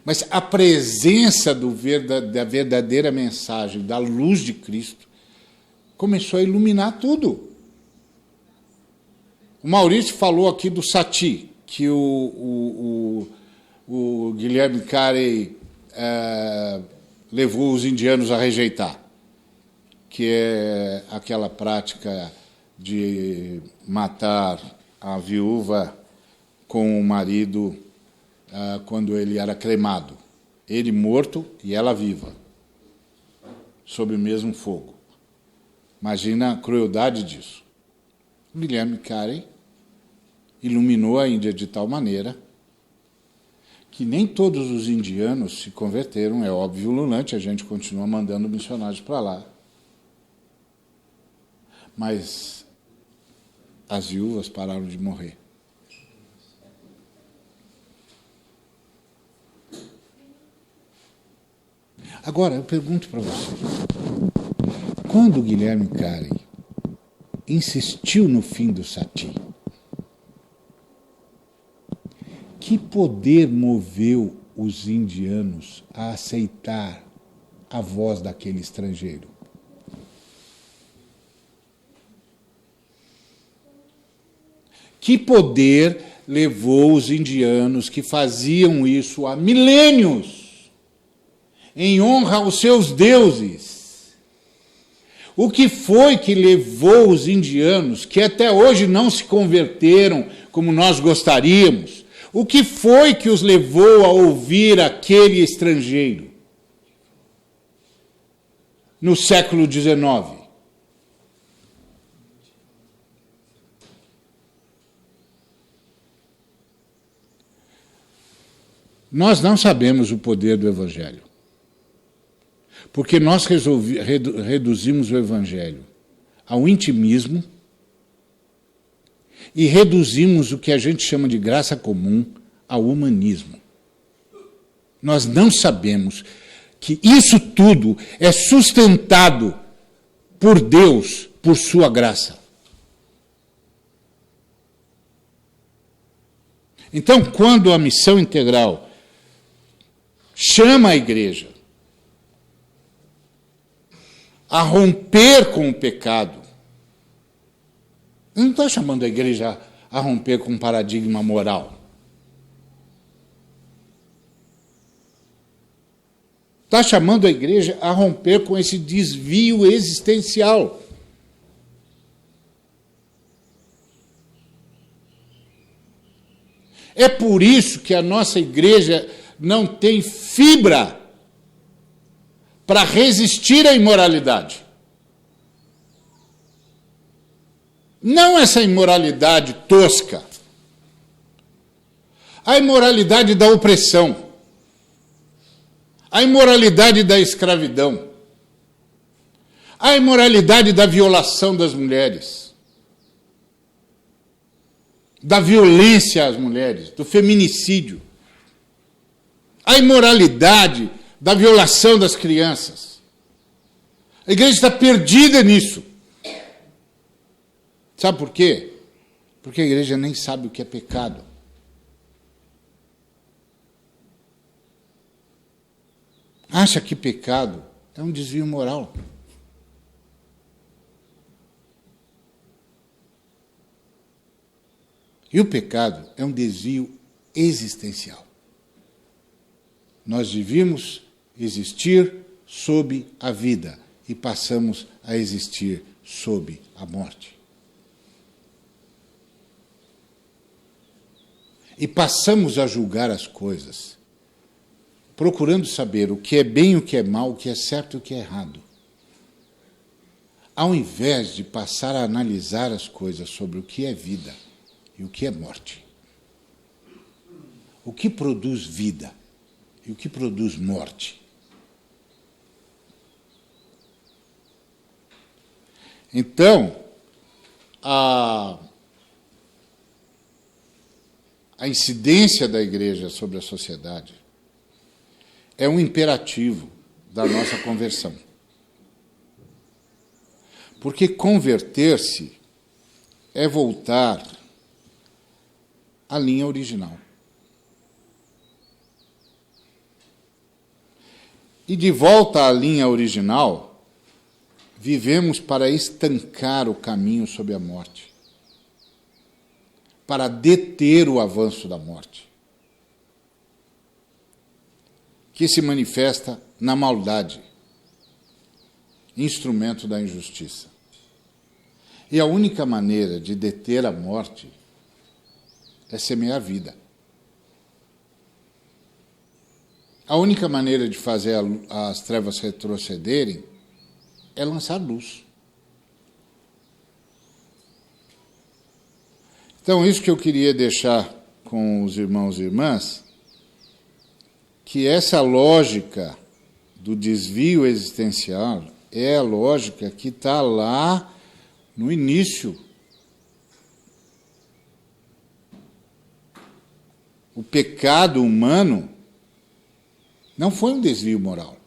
S1: Mas a presença da verdadeira mensagem, da luz de Cristo, começou a iluminar tudo. O Maurício falou aqui do Sati, que o Guilherme Carey levou os indianos a rejeitar, que é aquela prática de matar a viúva com o marido quando ele era cremado. Ele morto e ela viva, sob o mesmo fogo. Imagina a crueldade disso. O Guilherme Carey iluminou a Índia de tal maneira que nem todos os indianos se converteram, é óbvio, ululante, a gente continua mandando missionários para lá. Mas as viúvas pararam de morrer. Agora, eu pergunto para você, quando o Guilherme Carey insistiu no fim do Sati, que poder moveu os indianos a aceitar a voz daquele estrangeiro? Que poder levou os indianos que faziam isso há milênios, em honra aos seus deuses? O que foi que levou os indianos, que até hoje não se converteram como nós gostaríamos, o que foi que os levou a ouvir aquele estrangeiro no século XIX? Nós não sabemos o poder do Evangelho, porque nós reduzimos o Evangelho ao intimismo e reduzimos o que a gente chama de graça comum ao humanismo. Nós não sabemos que isso tudo é sustentado por Deus, por sua graça. Então, quando a missão integral chama a igreja a romper com o pecado, não está chamando a igreja a romper com um paradigma moral. Está chamando a igreja a romper com esse desvio existencial. É por isso que a nossa igreja não tem fibra para resistir à imoralidade. Não essa imoralidade tosca, a imoralidade da opressão, a imoralidade da escravidão, a imoralidade da violação das mulheres, da violência às mulheres, do feminicídio, a imoralidade da violação das crianças. A igreja está perdida nisso. Sabe por quê? Porque a igreja nem sabe o que é pecado. acha que pecado é um desvio moral. E o pecado é um desvio existencial. Nós devíamos existir sob a vida e passamos a existir sob a morte. E passamos a julgar as coisas, procurando saber o que é bem e o que é mal, o que é certo e o que é errado. Ao invés de passar a analisar as coisas sobre o que é vida e o que é morte. O que produz vida e o que produz morte. Então, a incidência da igreja sobre a sociedade é um imperativo da nossa conversão. Porque converter-se é voltar à linha original. E de volta à linha original, vivemos para estancar o caminho sob a morte, para deter o avanço da morte, que se manifesta na maldade, instrumento da injustiça. E a única maneira de deter a morte é semear vida. A única maneira de fazer as trevas retrocederem é lançar luz. Então, isso que eu queria deixar com os irmãos e irmãs, que essa lógica do desvio existencial é a lógica que está lá no início. O pecado humano não foi um desvio moral.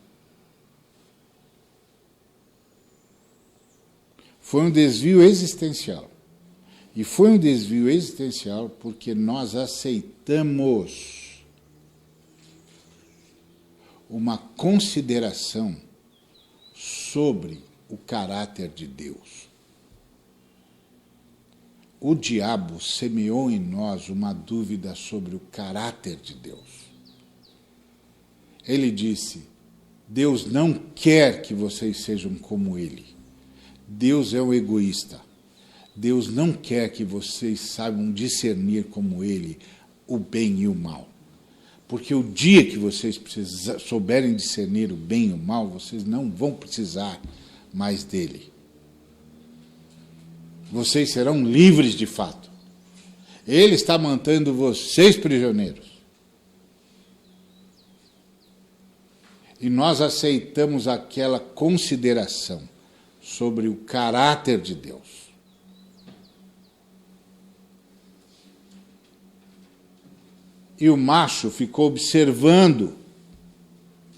S1: Foi um desvio existencial. E foi um desvio existencial porque nós aceitamos uma consideração sobre o caráter de Deus. O diabo semeou em nós uma dúvida sobre o caráter de Deus. Ele disse: Deus não quer que vocês sejam como Ele. Deus é um egoísta. Deus não quer que vocês saibam discernir como Ele o bem e o mal. Porque o dia que vocês souberem discernir o bem e o mal, vocês não vão precisar mais dele. Vocês serão livres de fato. Ele está mantendo vocês prisioneiros. E nós aceitamos aquela consideração sobre o caráter de Deus. E o macho ficou observando.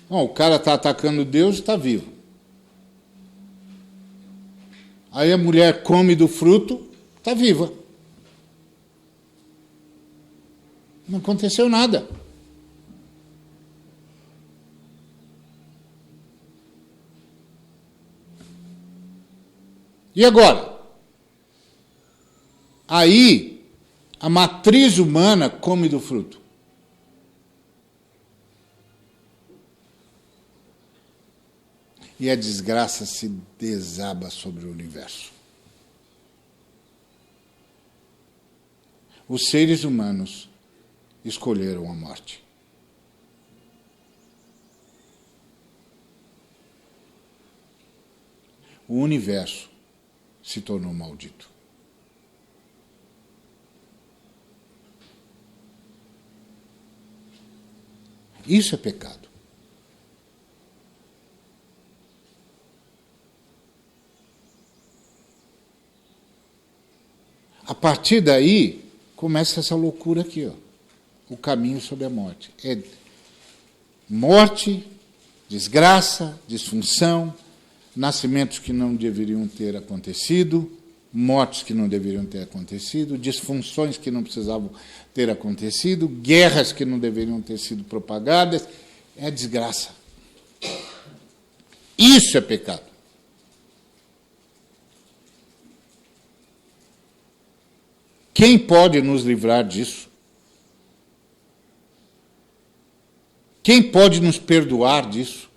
S1: Bom, o cara está atacando Deus e está vivo. Aí a mulher come do fruto, está viva. Não aconteceu nada. E agora? Aí, a matriz humana come do fruto. E a desgraça se desaba sobre o universo. Os seres humanos escolheram a morte. O universo se tornou maldito. Isso é pecado. A partir daí, começa essa loucura aqui, ó, o caminho sobre a morte. É morte, desgraça, disfunção, nascimentos que não deveriam ter acontecido, mortes que não deveriam ter acontecido, disfunções que não precisavam ter acontecido, guerras que não deveriam ter sido propagadas. É desgraça. Isso é pecado. Quem pode nos livrar disso? Quem pode nos perdoar disso?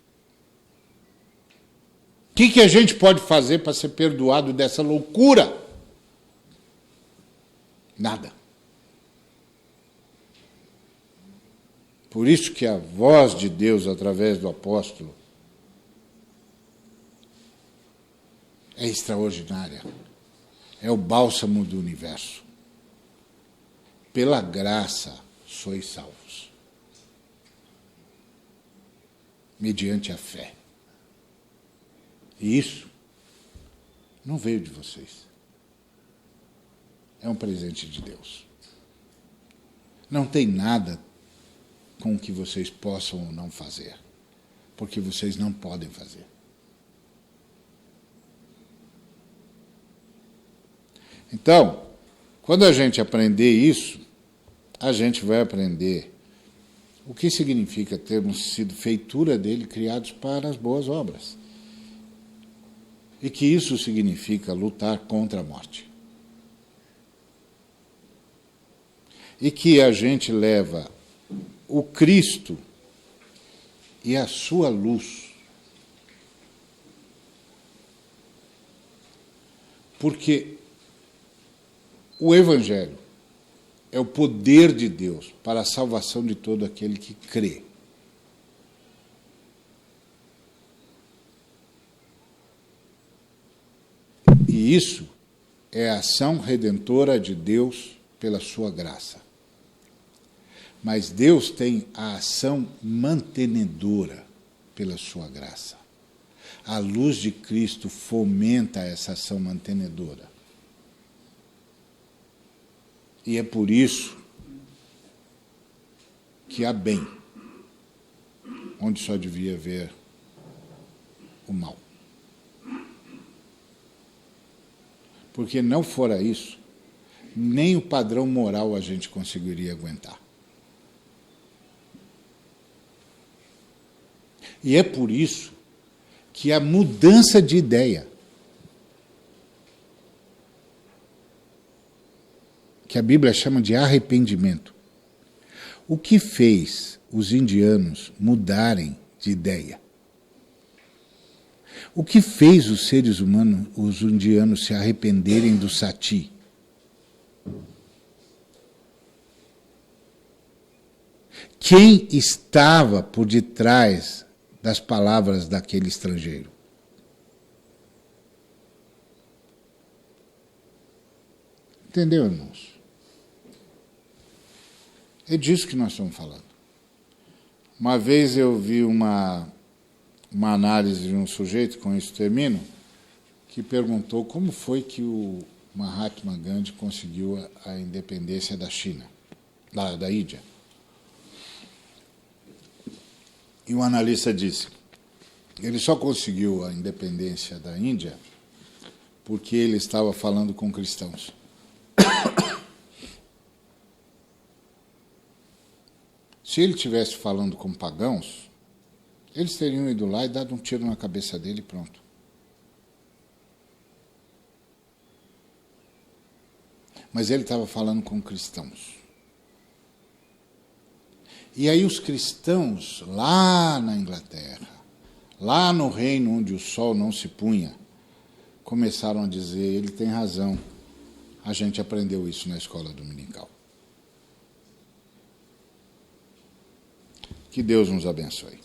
S1: O que a gente pode fazer para ser perdoado dessa loucura? Nada. Por isso que a voz de Deus, através do apóstolo, é extraordinária. É o bálsamo do universo. Pela graça sois salvos. Mediante a fé. E isso não veio de vocês. É um presente de Deus. Não tem nada com o que vocês possam ou não fazer, porque vocês não podem fazer. Então, quando a gente aprender isso, a gente vai aprender o que significa termos sido feitura dele, criados para as boas obras. E que isso significa lutar contra a morte. E que a gente leva o Cristo e a sua luz. Porque o Evangelho é o poder de Deus para a salvação de todo aquele que crê. E isso é a ação redentora de Deus pela sua graça. Mas Deus tem a ação mantenedora pela sua graça. A luz de Cristo fomenta essa ação mantenedora. E é por isso que há bem, onde só devia haver o mal. Porque não fora isso, nem o padrão moral a gente conseguiria aguentar. E é por isso que a mudança de ideia, que a Bíblia chama de arrependimento, o que fez os indianos mudarem de ideia? O que fez os seres humanos, os indianos, se arrependerem do sati? Quem estava por detrás das palavras daquele estrangeiro? Entendeu, irmãos? É disso que nós estamos falando. Uma vez eu vi uma análise de um sujeito, com isso termino, que perguntou como foi que o Mahatma Gandhi conseguiu a independência da China, da Índia. E um analista disse, ele só conseguiu a independência da Índia porque ele estava falando com cristãos. Se ele estivesse falando com pagãos, eles teriam ido lá e dado um tiro na cabeça dele e pronto. Mas ele estava falando com cristãos. E aí os cristãos, lá na Inglaterra, lá no reino onde o sol não se punha, começaram a dizer, ele tem razão, a gente aprendeu isso na escola dominical. Que Deus nos abençoe.